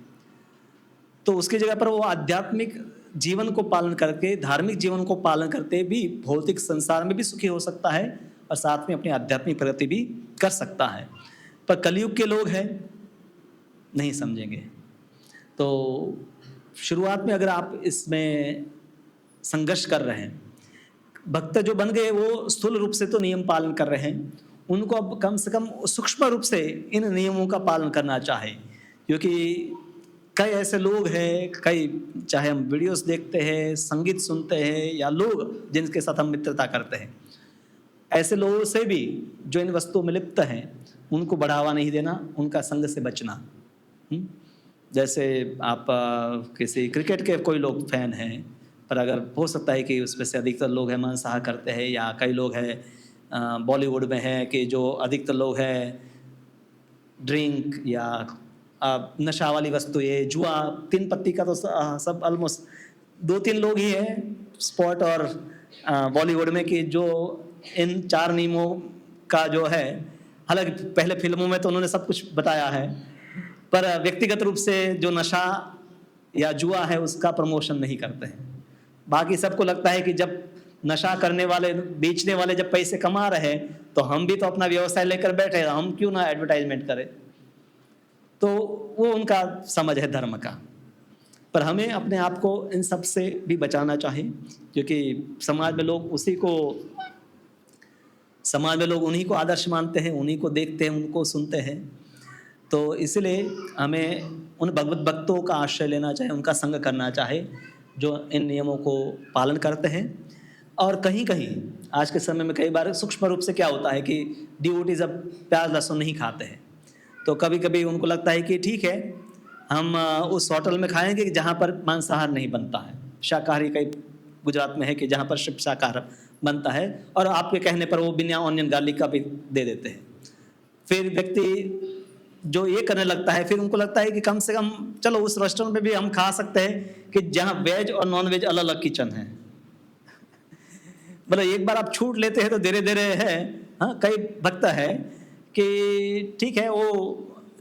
तो उसकी जगह पर वो आध्यात्मिक जीवन को पालन करके, धार्मिक जीवन को पालन करते भी भौतिक संसार में भी सुखी हो सकता है और साथ में अपनी आध्यात्मिक प्रगति भी कर सकता है। पर कलयुग के लोग हैं नहीं समझेंगे। तो शुरुआत में अगर आप इसमें संघर्ष कर रहे हैं, भक्त जो बन गए वो स्थूल रूप से तो नियम पालन कर रहे हैं, उनको अब कम से कम सूक्ष्म रूप से इन नियमों का पालन करना चाहे। क्योंकि कई ऐसे लोग हैं, कई चाहे हम वीडियोस देखते हैं, संगीत सुनते हैं, या लोग जिनके साथ हम मित्रता करते हैं, ऐसे लोगों से भी जो इन वस्तुओं में लिप्त हैं, उनको बढ़ावा नहीं देना, उनका संग से बचना। हुँ? जैसे आप किसी क्रिकेट के कोई लोग फैन हैं, पर अगर हो सकता है कि उसमें से अधिकतर लोग हैं मांसाहार करते हैं, या कई लोग हैं बॉलीवुड में हैं कि जो अधिकतर लोग हैं ड्रिंक या नशा वाली वस्तु, ये जुआ, 3 पत्ती का तो सब ऑलमोस्ट 2-3 लोग ही हैं स्पोर्ट और बॉलीवुड में कि जो इन 4 नियमों का जो है, हालांकि पहले फिल्मों में तो उन्होंने सब कुछ बताया है, पर व्यक्तिगत रूप से जो नशा या जुआ है उसका प्रमोशन नहीं करते हैं। बाकी सबको लगता है कि जब नशा करने वाले, बेचने वाले जब पैसे कमा रहे हैं, तो हम भी तो अपना व्यवसाय लेकर बैठे हैं, हम क्यों ना एडवर्टाइजमेंट करें। तो वो उनका समझ है धर्म का। पर हमें अपने आप को इन सब से भी बचाना चाहिए, क्योंकि समाज में लोग उन्हीं को आदर्श मानते हैं, उन्हीं को देखते हैं, उनको सुनते हैं। तो इसलिए हमें उन भगवत भक्तों का आश्रय लेना चाहिए, उनका संग करना चाहिए जो इन नियमों को पालन करते हैं। और कहीं कहीं आज के समय में कई बार सूक्ष्म रूप से क्या होता है कि डिवोटीज अब प्याज लहसुन नहीं खाते हैं, तो कभी कभी उनको लगता है कि ठीक है, हम उस होटल में खाएंगे जहाँ पर मांसाहार नहीं बनता है। शाकाहारी कई गुजरात में है कि जहाँ पर सिर्फ शाकाहार बनता है, और आपके कहने पर वो बिना ऑनियन गार्लिक का भी दे देते हैं। फिर व्यक्ति जो ये करने लगता है, फिर उनको लगता है कि कम से कम चलो उस रेस्टोरेंट में भी हम खा सकते हैं कि जहाँ वेज और नॉन वेज अलग अलग किचन है। मतलब एक बार आप छूट लेते हैं तो धीरे धीरे है। हाँ, कई भक्त है कि ठीक है, वो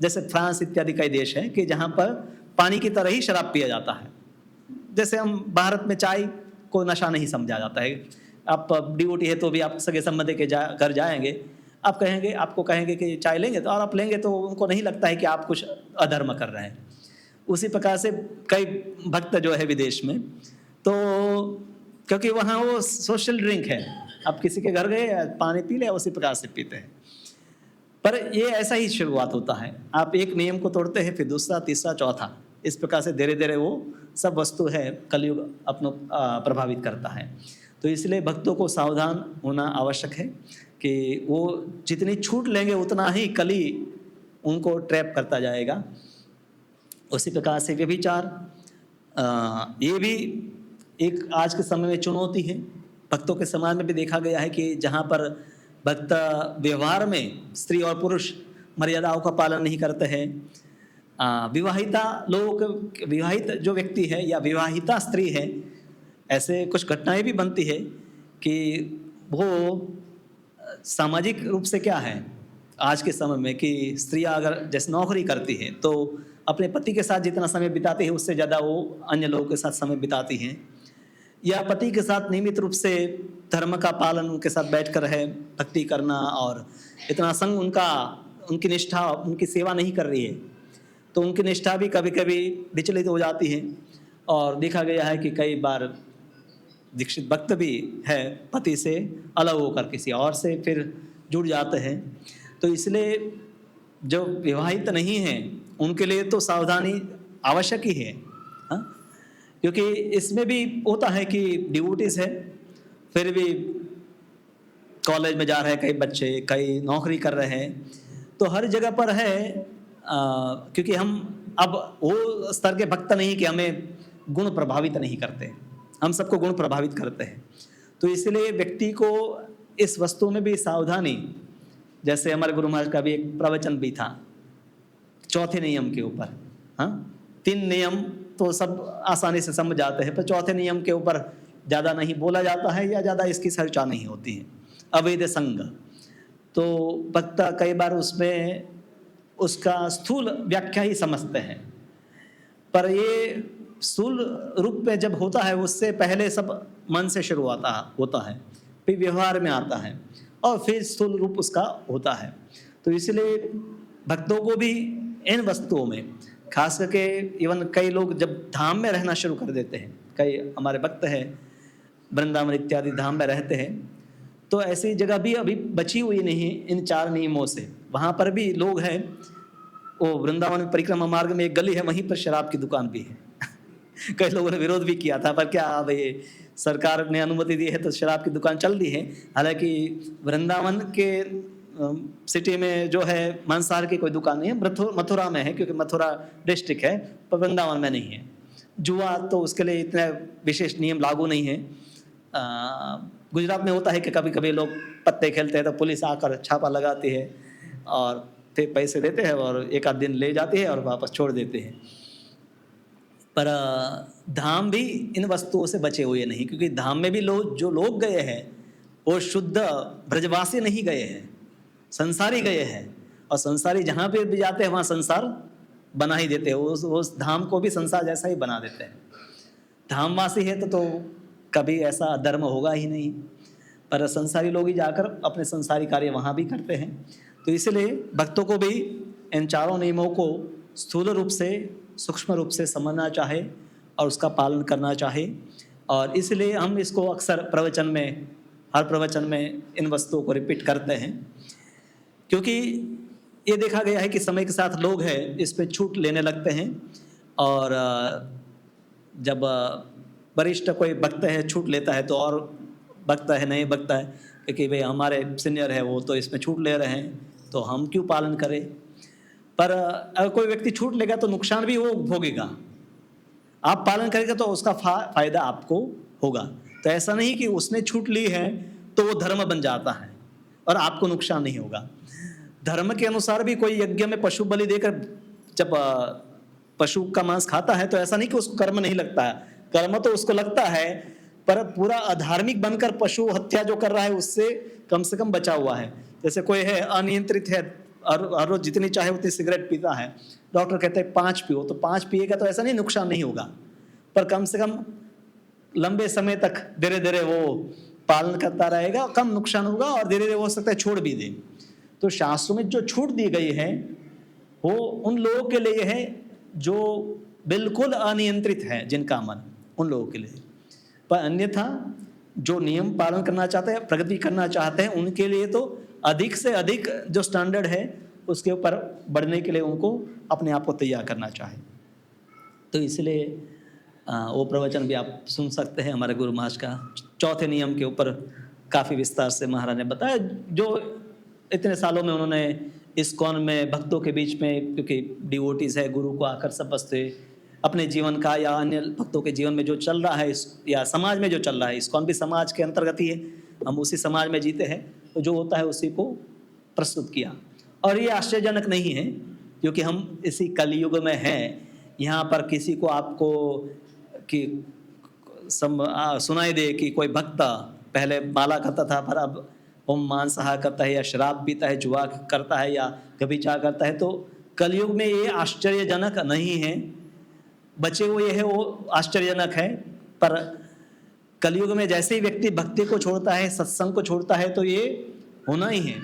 जैसे फ्रांस इत्यादि कई देश है कि जहाँ पर पानी की तरह ही शराब पिया जाता है। जैसे हम भारत में चाय को नशा नहीं समझा जाता है। आप डिवोटी है तो भी आप सगे संबंधी के घर जाएंगे, आपको कहेंगे कि चाय लेंगे, तो और आप लेंगे तो उनको नहीं लगता है कि आप कुछ अधर्म कर रहे हैं। उसी प्रकार से कई भक्त जो है विदेश में, तो क्योंकि वहाँ वो सोशल ड्रिंक है, आप किसी के घर गए पानी पी ले, उसी प्रकार से पीते हैं। पर ये ऐसा ही शुरुआत होता है, आप एक नियम को तोड़ते हैं, फिर दूसरा, तीसरा, चौथा, इस प्रकार से धीरे धीरे वो सब वस्तु है कलयुग अपनो प्रभावित करता है। तो इसलिए भक्तों को सावधान होना आवश्यक है कि वो जितनी छूट लेंगे उतना ही कली उनको ट्रैप करता जाएगा। उसी प्रकार से व्यभिचार, ये भी एक आज के समय में चुनौती है। भक्तों के समाज में भी देखा गया है कि जहाँ पर भक्त व्यवहार में स्त्री और पुरुष मर्यादाओं का पालन नहीं करते हैं, विवाहित जो व्यक्ति है या विवाहिता स्त्री है, ऐसे कुछ घटनाएं भी बनती है कि वो सामाजिक रूप से क्या है आज के समय में कि स्त्रियां अगर जैसे नौकरी करती हैं तो अपने पति के साथ जितना समय बिताती है उससे ज़्यादा वो अन्य लोगों के साथ समय बिताती हैं, या पति के साथ नियमित रूप से धर्म का पालन उनके साथ बैठकर है भक्ति करना और इतना संग उनकी निष्ठा, उनकी सेवा नहीं कर रही है, तो उनकी निष्ठा भी कभी कभी विचलित हो जाती है। और देखा गया है कि कई बार दीक्षित भक्त भी है पति से अलग होकर किसी और से फिर जुड़ जाते हैं। तो इसलिए जो विवाहित नहीं हैं उनके लिए तो सावधानी आवश्यक ही है। हाँ, क्योंकि इसमें भी होता है कि डिवोटीज है फिर भी कॉलेज में जा रहे हैं कई बच्चे, कई नौकरी कर रहे हैं, तो हर जगह पर है क्योंकि हम अब वो स्तर के भक्त नहीं कि हमें गुण प्रभावित नहीं करते, हम सबको गुण प्रभावित करते हैं। तो इसलिए व्यक्ति को इस वस्तु में भी सावधानी, जैसे हमारे गुरु महाराज का भी एक प्रवचन भी था चौथे नियम के ऊपर। हाँ, 3 नियम तो सब आसानी से समझ जाते हैं, पर चौथे नियम के ऊपर ज़्यादा नहीं बोला जाता है या ज़्यादा इसकी चर्चा नहीं होती है, अवैध संग। तो भक्त कई बार उसमें उसका स्थूल व्याख्या ही समझते हैं, पर ये स्थूल रूप में जब होता है उससे पहले सब मन से शुरू होता है, फिर व्यवहार में आता है और फिर स्थूल रूप उसका होता है। तो इसलिए भक्तों को भी इन वस्तुओं में, खास करके इवन कई लोग जब धाम में रहना शुरू कर देते हैं, कई हमारे भक्त हैं वृंदावन इत्यादि धाम में रहते हैं, तो ऐसी जगह भी अभी बची हुई नहीं इन 4 नियमों से। वहाँ पर भी लोग हैं वो वृंदावन में परिक्रमा मार्ग में एक गली है, वहीं पर शराब की दुकान भी है। कई लोगों ने विरोध भी किया था, पर क्या अब ये सरकार ने अनुमति दी है तो शराब की दुकान चल रही है। हालांकि वृंदावन के सिटी में जो है मांसाहार की कोई दुकान नहीं है, मथुरा में है, क्योंकि मथुरा डिस्ट्रिक्ट है, पर वृंदावन में नहीं है। जुआ तो उसके लिए इतने विशेष नियम लागू नहीं है। गुजरात में होता है कि कभी कभी लोग पत्ते खेलते हैं तो पुलिस आकर छापा लगाती है और फिर पैसे देते हैं और एक आध दिन ले जाती है और वापस छोड़ देते हैं। पर धाम भी इन वस्तुओं से बचे हुए नहीं, क्योंकि धाम में भी जो लोग गए हैं वो शुद्ध ब्रजवासी नहीं गए हैं, संसारी गए हैं। और संसारी जहाँ पे भी जाते हैं वहाँ संसार बना ही देते हैं, उस धाम को भी संसार जैसा ही बना देते हैं। धामवासी है तो कभी ऐसा धर्म होगा ही नहीं, पर संसारी लोग ही जाकर अपने संसारी कार्य वहाँ भी करते हैं। तो इसलिए भक्तों को भी इन चारों नियमों को स्थूल रूप से, सूक्ष्म रूप से समझना चाहे और उसका पालन करना चाहे। और इसलिए हम इसको अक्सर प्रवचन में, हर प्रवचन में इन वस्तुओं को रिपीट करते हैं, क्योंकि ये देखा गया है कि समय के साथ लोग हैं इस पे छूट लेने लगते हैं। और जब वरिष्ठ कोई भक्त है छूट लेता है तो और भक्त है नहीं भक्त है, क्योंकि भाई हमारे सीनियर है वो तो इसमें छूट ले रहे हैं तो हम क्यों पालन करें। पर अगर कोई व्यक्ति छूट लेगा तो नुकसान भी वो भोगेगा, आप पालन करेंगे तो उसका फायदा आपको होगा। तो ऐसा नहीं कि उसने छूट ली है तो वो धर्म बन जाता है और आपको नुकसान नहीं होगा। धर्म के अनुसार भी कोई यज्ञ में पशु बलि देकर जब पशु का मांस खाता है तो ऐसा नहीं कि उसको कर्म नहीं लगता है, कर्म तो उसको लगता है, पर पूरा अधार्मिक बनकर पशु हत्या जो कर रहा है उससे कम से कम बचा हुआ है। जैसे कोई है अनियंत्रित है और हर रोज जितनी चाहे उतनी सिगरेट पीता है, डॉक्टर कहते हैं 5 पियो, तो 5 पिएगा तो ऐसा नहीं नुकसान नहीं होगा, पर कम से कम लंबे समय तक धीरे धीरे वो पालन करता रहेगा, कम नुकसान होगा और धीरे धीरे हो सकता है छोड़ भी दे। तो शास्त्रों में जो छूट दी गई है वो उन लोगों के लिए है जो बिल्कुल अनियंत्रित है, जिनका मन, उन लोगों के लिए। पर अन्यथा जो नियम पालन करना चाहते हैं, प्रगति करना चाहते हैं, उनके लिए तो अधिक से अधिक जो स्टैंडर्ड है उसके ऊपर बढ़ने के लिए उनको अपने आप को तैयार करना चाहिए। तो इसलिए वो प्रवचन भी आप सुन सकते हैं हमारे गुरु महाराज का। चौथे नियम के ऊपर काफ़ी विस्तार से महाराज ने बताया, जो इतने सालों में उन्होंने इस्कॉन में भक्तों के बीच में, क्योंकि डिवोटीज है, गुरु को आकर समझते, अपने जीवन का या अन्य भक्तों के जीवन में जो चल रहा है या समाज में जो चल रहा है, इस्कॉन भी समाज के अंतर्गत ही है, हम उसी समाज में जीते हैं, तो जो होता है उसी को प्रस्तुत किया। और ये आश्चर्यजनक नहीं है, क्योंकि हम इसी कलयुग में हैं। यहाँ पर किसी को आपको कि सुनाई दे कि कोई भक्त पहले माला करता था पर अब वो मांसाहार करता है या शराब पीता है, जुआ करता है या व्यभिचार करता है, तो कलयुग में ये आश्चर्यजनक नहीं है। बचे हुए है वो आश्चर्यजनक है, पर कलयुग में जैसे ही व्यक्ति भक्ति को छोड़ता है, सत्संग को छोड़ता है, तो ये होना ही है।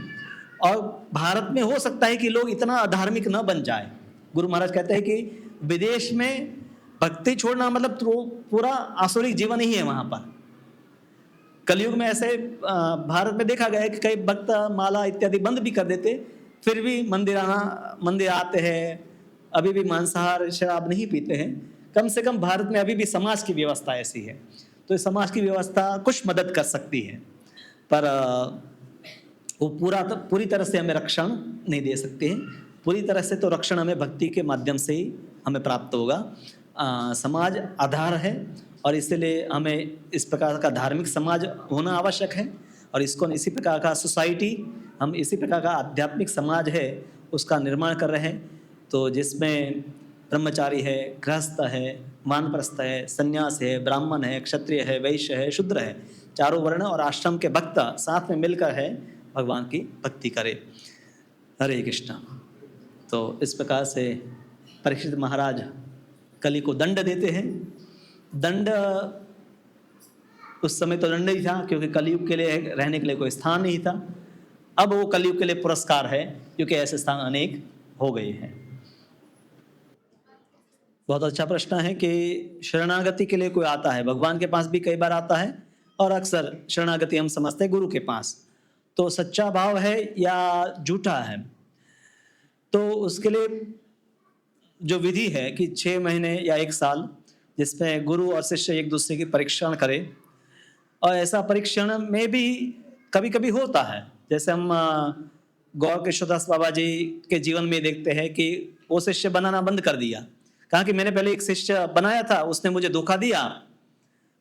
और भारत में हो सकता है कि लोग इतना अधार्मिक न बन जाए। गुरु महाराज कहते हैं कि विदेश में भक्ति छोड़ना मतलब तो पूरा आसुरिक जीवन ही है वहाँ पर। कलयुग में ऐसे भारत में देखा गया है कि कई भक्त माला इत्यादि बंद भी कर देते, फिर भी मंदिर आते हैं, अभी भी मांसाहार शराब नहीं पीते हैं। कम से कम भारत में अभी भी समाज की व्यवस्था ऐसी है, तो इस समाज की व्यवस्था कुछ मदद कर सकती है, पर वो पूरी तरह से हमें रक्षण नहीं दे सकते हैं। पूरी तरह से तो रक्षण हमें भक्ति के माध्यम से ही हमें प्राप्त होगा। समाज आधार है और इसलिए हमें इस प्रकार का धार्मिक समाज होना आवश्यक है, और इसको इसी प्रकार का सोसाइटी, हम इसी प्रकार का आध्यात्मिक समाज है उसका निर्माण कर रहे हैं। तो जिसमें ब्रह्मचारी है, गृहस्थ है, वानप्रस्थ है, सन्यास है, ब्राह्मण है, क्षत्रिय है, वैश्य है, शूद्र है, चारों वर्ण और आश्रम के भक्त साथ में मिलकर है भगवान की भक्ति करे। हरे कृष्णा। तो इस प्रकार से परीक्षित महाराज कली को दंड देते हैं। दंड उस समय तो दंड ही था, क्योंकि कलयुग के लिए रहने के लिए कोई स्थान नहीं था। अब वो कलयुग के लिए पुरस्कार है, क्योंकि ऐसे स्थान अनेक हो गए हैं। बहुत अच्छा प्रश्न है कि शरणागति के लिए कोई आता है, भगवान के पास भी कई बार आता है, और अक्सर शरणागति हम समझते हैं गुरु के पास, तो सच्चा भाव है या झूठा है, तो उसके लिए जो विधि है कि 6 महीने या 1 साल, जिसमें गुरु और शिष्य एक दूसरे की परीक्षण करें, और ऐसा परीक्षण में भी कभी-कभी होता है। जैसे हम गौर किशोरदास बाबा जी के जीवन में देखते हैं कि वो शिष्य बनाना बंद कर दिया। कहा कि मैंने पहले एक शिष्य बनाया था, उसने मुझे धोखा दिया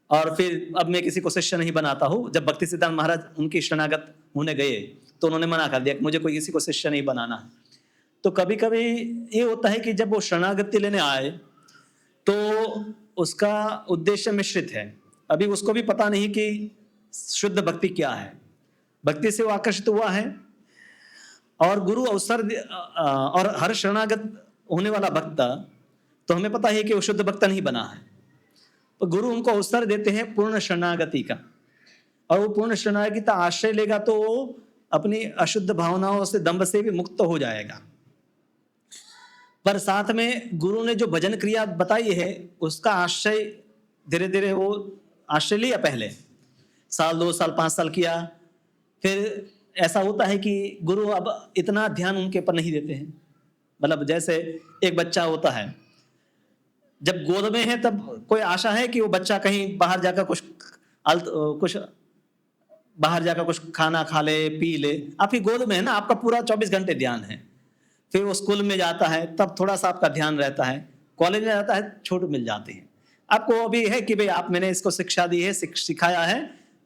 और फिर अब मैं किसी को शिष्य नहीं बनाता हूँ। जब भक्ति सिद्धांत महाराज उनकी शरणागत होने गए तो उन्होंने मना कर दिया कि मुझे कोई किसी को शिष्य नहीं बनाना है। तो कभी-कभी ये होता है कि जब वो शरणागति लेने आए तो उसका उद्देश्य मिश्रित है। अभी उसको भी पता नहीं कि शुद्ध भक्ति क्या है। भक्ति से वो आकर्षित हुआ है और गुरु और हर शरणागत होने वाला भक्त तो हमें पता है कि वो शुद्ध भक्त नहीं बना है। तो गुरु उनको अवसर देते हैं पूर्ण शरणागति का, और वो पूर्ण शरणागति का आश्रय लेगा तो वो अपनी अशुद्ध भावनाओं से, दंभ से भी मुक्त हो जाएगा। पर साथ में गुरु ने जो भजन क्रिया बताई है उसका आश्रय धीरे धीरे वो आश्रय लिया। पहले साल, 2 साल, 5 साल किया, फिर ऐसा होता है कि गुरु अब इतना ध्यान उनके ऊपर नहीं देते हैं। मतलब जैसे एक बच्चा होता है, जब गोद में है तब कोई आशा है कि वो बच्चा कहीं बाहर जाकर कुछ बाहर जाकर कुछ खाना खा ले, पी ले। आपकी गोद में है ना, आपका पूरा 24 घंटे ध्यान है। फिर वो स्कूल में जाता है तब थोड़ा सा आपका ध्यान रहता है, कॉलेज में जाता है छूट मिल जाती है। आपको अभी है कि भाई आप, मैंने इसको शिक्षा दी है, सिखाया है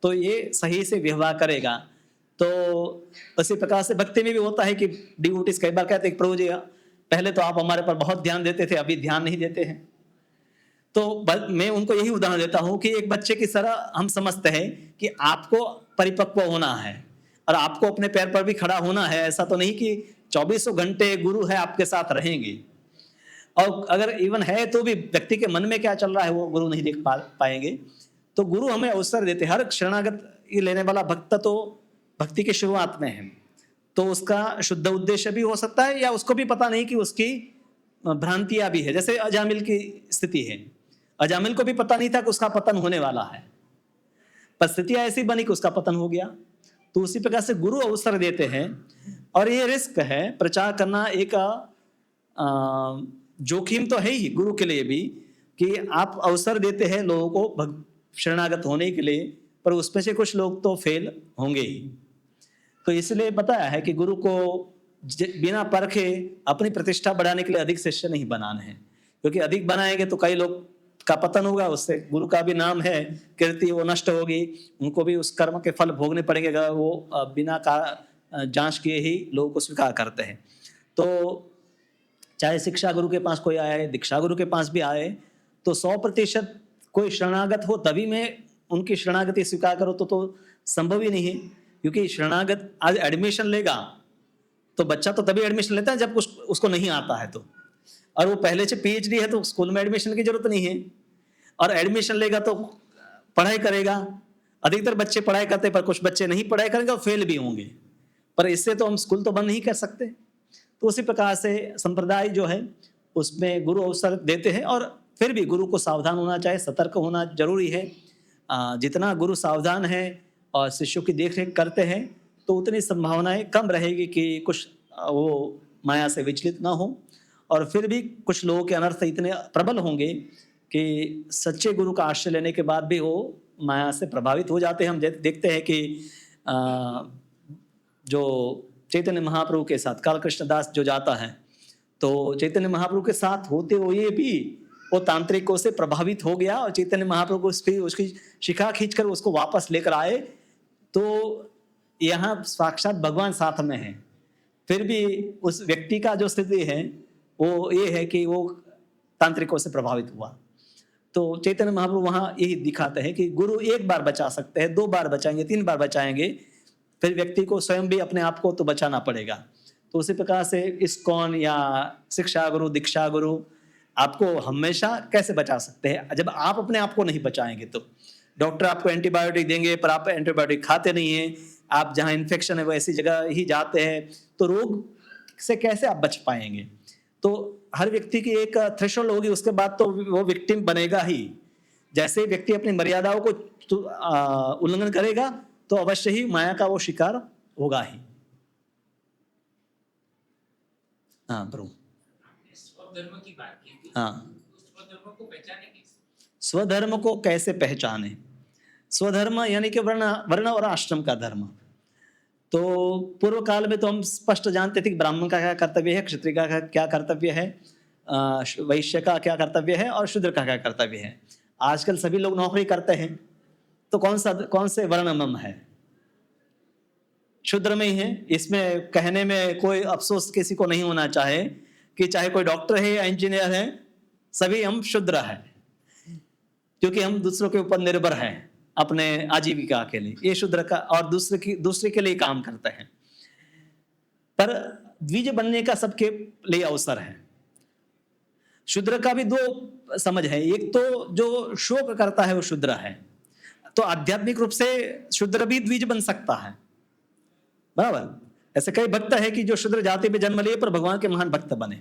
तो ये सही से व्यवहार करेगा। तो उसी प्रकार से भक्ति में भी होता है कि डिवोटीज कई बार कहते हैं प्रभु जी पहले तो आप हमारे पर बहुत ध्यान देते थे, अभी ध्यान नहीं देते हैं। तो मैं उनको यही उदाहरण देता हूं कि एक बच्चे की तरह हम समझते हैं कि आपको परिपक्व होना है और आपको अपने पैर पर भी खड़ा होना है। ऐसा तो नहीं कि 24 घंटे गुरु है आपके साथ रहेंगे, और अगर इवन है तो भी व्यक्ति के मन में क्या चल रहा है वो गुरु नहीं देख पाएंगे। तो गुरु हमें अवसर देते। हर शरणागत लेने वाला भक्त तो भक्ति की शुरुआत में है, तो उसका शुद्ध उद्देश्य भी हो सकता है या उसको भी पता नहीं कि उसकी भ्रांतियां भी है। जैसे अजामिल की स्थिति है, अजामिल को भी पता नहीं था कि उसका पतन होने वाला है, परिस्थितियां ऐसी बनी कि उसका पतन हो गया। तो उसी प्रकार से गुरु अवसर देते हैं, और ये रिस्क है प्रचार करना। एक जोखिम तो है ही गुरु के लिए भी कि आप अवसर देते हैं लोगों को शरणागत होने के लिए, पर उसमें से कुछ लोग तो फेल होंगे ही। तो इसलिए बताया है कि गुरु को बिना परखे अपनी प्रतिष्ठा बढ़ाने के लिए अधिक शिष्य नहीं बनाने हैं, क्योंकि अधिक बनाएंगे तो कई लोग का पतन होगा, उससे गुरु का भी नाम है, कीर्ति वो नष्ट होगी, उनको भी उस कर्म के फल भोगने पड़ेंगे अगर वो बिना जांच किए ही लोगों को स्वीकार करते हैं। तो चाहे शिक्षा गुरु के पास कोई आए, दीक्षा गुरु के पास भी आए, तो 100% कोई शरणागत हो तभी मैं उनकी शरणागति स्वीकार करो तो संभव ही नहीं है। क्योंकि शरणागत आज एडमिशन लेगा तो बच्चा तो तभी एडमिशन लेता है जब उसको नहीं आता है तो, और वो पहले से पीएचडी है तो स्कूल में एडमिशन की जरूरत नहीं है, और एडमिशन लेगा तो पढ़ाई करेगा। अधिकतर बच्चे पढ़ाई करते हैं, पर कुछ बच्चे नहीं पढ़ाई करेंगे और फेल भी होंगे, पर इससे तो हम स्कूल तो बंद नहीं कर सकते। तो उसी प्रकार से संप्रदाय जो है उसमें गुरु अवसर देते हैं, और फिर भी गुरु को सावधान होना चाहिए, सतर्क होना जरूरी है। जितना गुरु सावधान है और शिष्यों की देखरेख करते हैं तो उतनी संभावनाएं कम रहेगी कि कुछ वो माया से विचलित ना हो। और फिर भी कुछ लोगों के अनर्थ इतने प्रबल होंगे कि सच्चे गुरु का आश्रय लेने के बाद भी वो माया से प्रभावित हो जाते हैं। हम देखते हैं कि जो चैतन्य महाप्रभु के साथ काल कृष्ण दास जो जाता है, तो चैतन्य महाप्रभु के साथ होते हुए भी वो तांत्रिकों से प्रभावित हो गया, और चैतन्य महाप्रभु को उसकी शिखा खींचकर उसको वापस लेकर आए। तो यहाँ साक्षात भगवान साथ में है, फिर भी उस व्यक्ति का जो स्थिति है वो ये है कि वो तांत्रिकों से प्रभावित हुआ। तो चैतन्य महाप्रभु वहाँ यही दिखाते हैं कि गुरु एक बार बचा सकते हैं, 2 बार बचाएंगे, 3 बार बचाएंगे, फिर व्यक्ति को स्वयं भी अपने आप को तो बचाना पड़ेगा। तो उसी प्रकार से इस्कॉन या शिक्षा गुरु, दीक्षा गुरु आपको हमेशा कैसे बचा सकते हैं जब आप अपने आप को नहीं बचाएंगे। तो डॉक्टर आपको एंटीबायोटिक देंगे पर आप एंटीबायोटिक खाते नहीं हैं, आप जहाँ इन्फेक्शन है वो ऐसी जगह ही जाते हैं, तो रोग से कैसे आप बच पाएंगे। तो हर व्यक्ति की एक थ्रेशोल्ड होगी, उसके बाद तो वो विक्टिम बनेगा ही। जैसे व्यक्ति अपनी मर्यादाओं को उल्लंघन करेगा तो अवश्य ही माया का वो शिकार होगा ही। हाँ प्रभु। स्वधर्म की बात की थी, हाँ, तो स्वधर्म को पहचाने कैसे? स्वधर्म को कैसे पहचाने? स्वधर्म यानी कि वर्ण वर्ण और आश्रम का धर्म। तो पूर्व काल में तो हम स्पष्ट जानते थे कि ब्राह्मण का क्या कर्तव्य है, क्षत्रिय का क्या कर्तव्य है, वैश्य का क्या कर्तव्य है और शूद्र का क्या कर्तव्य है। आजकल सभी लोग नौकरी करते हैं, तो कौन से वर्ण मम है? शूद्र में ही है। इसमें कहने में कोई अफसोस किसी को नहीं होना चाहे कि चाहे कोई डॉक्टर है या इंजीनियर है, सभी हम शूद्र हैं, क्योंकि हम दूसरों के ऊपर निर्भर हैं अपने आजीविका के लिए। ये शूद्र का और दूसरे के लिए काम करते हैं। पर द्विज बनने का सबके लिए अवसर है। शूद्र का भी दो समझ है। एक तो जो शोक करता है वो शूद्र है, तो आध्यात्मिक रूप से शूद्र भी द्विज बन सकता है, बराबर। ऐसे कई भक्त है कि जो शूद्र जाति में जन्म लिए पर भगवान के महान भक्त बने।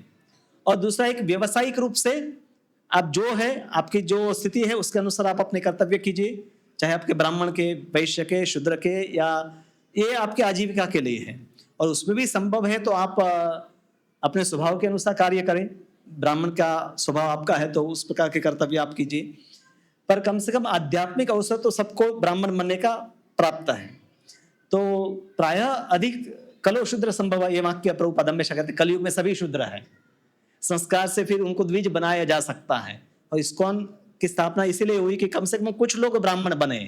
और दूसरा एक व्यावसायिक रूप से आप जो है, आपकी जो स्थिति है उसके अनुसार आप अपने कर्तव्य कीजिए, चाहे आपके ब्राह्मण के, वैश्य के, शूद्र के, या ये आपके आजीविका के लिए है। और उसमें भी संभव है तो आप अपने स्वभाव के अनुसार कार्य करें। ब्राह्मण का स्वभाव आपका है तो उस प्रकार के कर्तव्य आप कीजिए। पर कम से कम आध्यात्मिक अवसर तो सबको ब्राह्मण बनने का प्राप्त है। तो प्रायः अधिक कलो शूद्र संभव, ये वाक्य प्रभुपाद हमेशा कहते हैं। कलयुग में सभी शूद्र है, संस्कार से फिर उनको द्विज बनाया जा सकता है। और इस्कॉन की स्थापना इसीलिए हुई कि कम से कम कुछ लोग ब्राह्मण बने।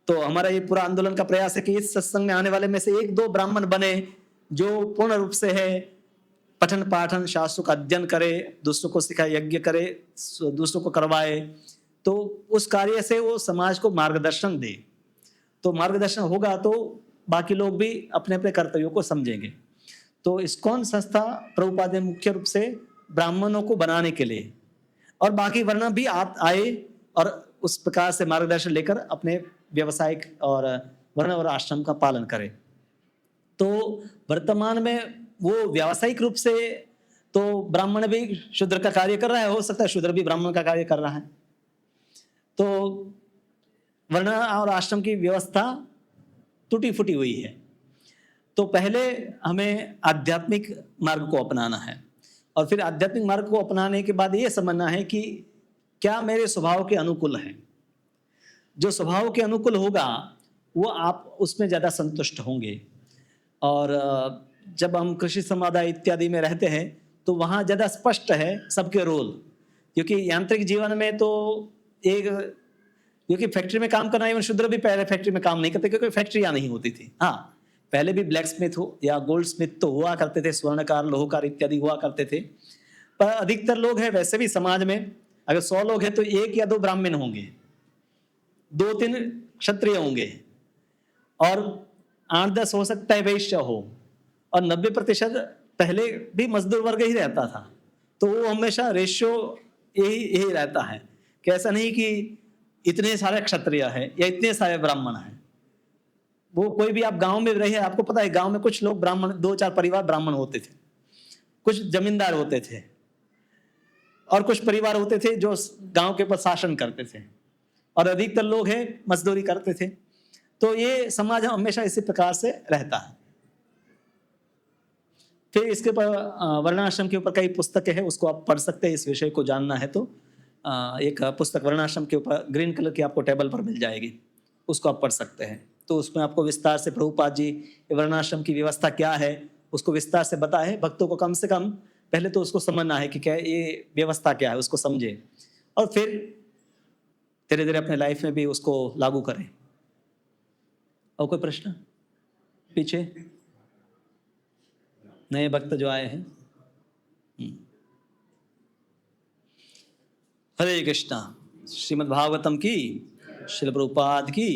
तो हमारा ये पूरा आंदोलन का प्रयास है कि इस सत्संग में आने वाले में से एक दो ब्राह्मण बने, जो पूर्ण रूप से है पठन पाठन शास्त्रों का अध्ययन करे, दूसरों को सिखाए, यज्ञ करे, दूसरों को करवाए, तो उस कार्य से वो समाज को मार्गदर्शन दे। तो मार्गदर्शन होगा तो बाकी लोग भी अपने अपने कर्तव्यों को समझेंगे। तो इस्कॉन संस्था प्रभुपाद ने मुख्य रूप से ब्राह्मणों को बनाने के लिए, और बाकी वर्ण भी आए और उस प्रकार से मार्गदर्शन लेकर अपने व्यवसायिक और वर्ण और आश्रम का पालन करें। तो वर्तमान में वो व्यावसायिक रूप से तो ब्राह्मण भी शूद्र का कार्य कर रहा है, हो सकता है शूद्र भी ब्राह्मण का कार्य कर रहा है। तो वर्ण और आश्रम की व्यवस्था टूटी फूटी हुई है। तो पहले हमें आध्यात्मिक मार्ग को अपनाना है, और फिर आध्यात्मिक मार्ग को अपनाने के बाद ये समझना है कि क्या मेरे स्वभाव के अनुकूल है। जो स्वभाव के अनुकूल होगा वो आप उसमें ज़्यादा संतुष्ट होंगे। और जब हम कृषि समुदाय इत्यादि में रहते हैं तो वहाँ ज़्यादा स्पष्ट है सबके रोल, क्योंकि यांत्रिक जीवन में तो एक, क्योंकि फैक्ट्री में काम करना, इवन शूद्र भी पहले फैक्ट्री में काम नहीं करते क्योंकि फैक्ट्रियाँ नहीं होती थी। हाँ, पहले भी ब्लैक स्मिथ हो या गोल्ड स्मिथ तो हुआ करते थे, स्वर्णकार, लोहकार इत्यादि हुआ करते थे। पर अधिकतर लोग हैं वैसे भी समाज में, अगर 100 लोग हैं तो 1 या 2 ब्राह्मण होंगे, 2-3 क्षत्रिय होंगे, और 8-10 हो सकता है वैश्य हो, और 90% पहले भी मजदूर वर्ग ही रहता था। तो वो हमेशा रेशियो यही रहता है कि ऐसा नहीं कि इतने सारे क्षत्रिय हैं या इतने सारे ब्राह्मण हैं। वो कोई भी आप गांव में रहे, आपको पता है गांव में कुछ लोग ब्राह्मण, 2-4 परिवार ब्राह्मण होते थे, कुछ जमींदार होते थे, और कुछ परिवार होते थे जो गांव के ऊपर शासन करते थे, और अधिकतर लोग हैं मजदूरी करते थे। तो ये समाज हमेशा इसी प्रकार से रहता है। फिर इसके ऊपर वर्णाश्रम के ऊपर कई पुस्तकें हैं, उसको आप पढ़ सकते हैं। इस विषय को जानना है तो एक पुस्तक वर्णाश्रम के ऊपर ग्रीन कलर की आपको टेबल पर मिल जाएगी, उसको आप पढ़ सकते हैं। तो उसमें आपको विस्तार से प्रभुपाद जी वर्णाश्रम की व्यवस्था क्या है उसको विस्तार से बताया है। भक्तों को कम से कम पहले तो उसको समझना है कि क्या ये व्यवस्था क्या है, उसको समझे, और फिर धीरे धीरे अपने लाइफ में भी उसको लागू करें। और कोई प्रश्न पीछे? नए भक्त जो आए हैं। हरे कृष्णा। श्रीमद् भागवतम की, श्रील प्रभुपाद की।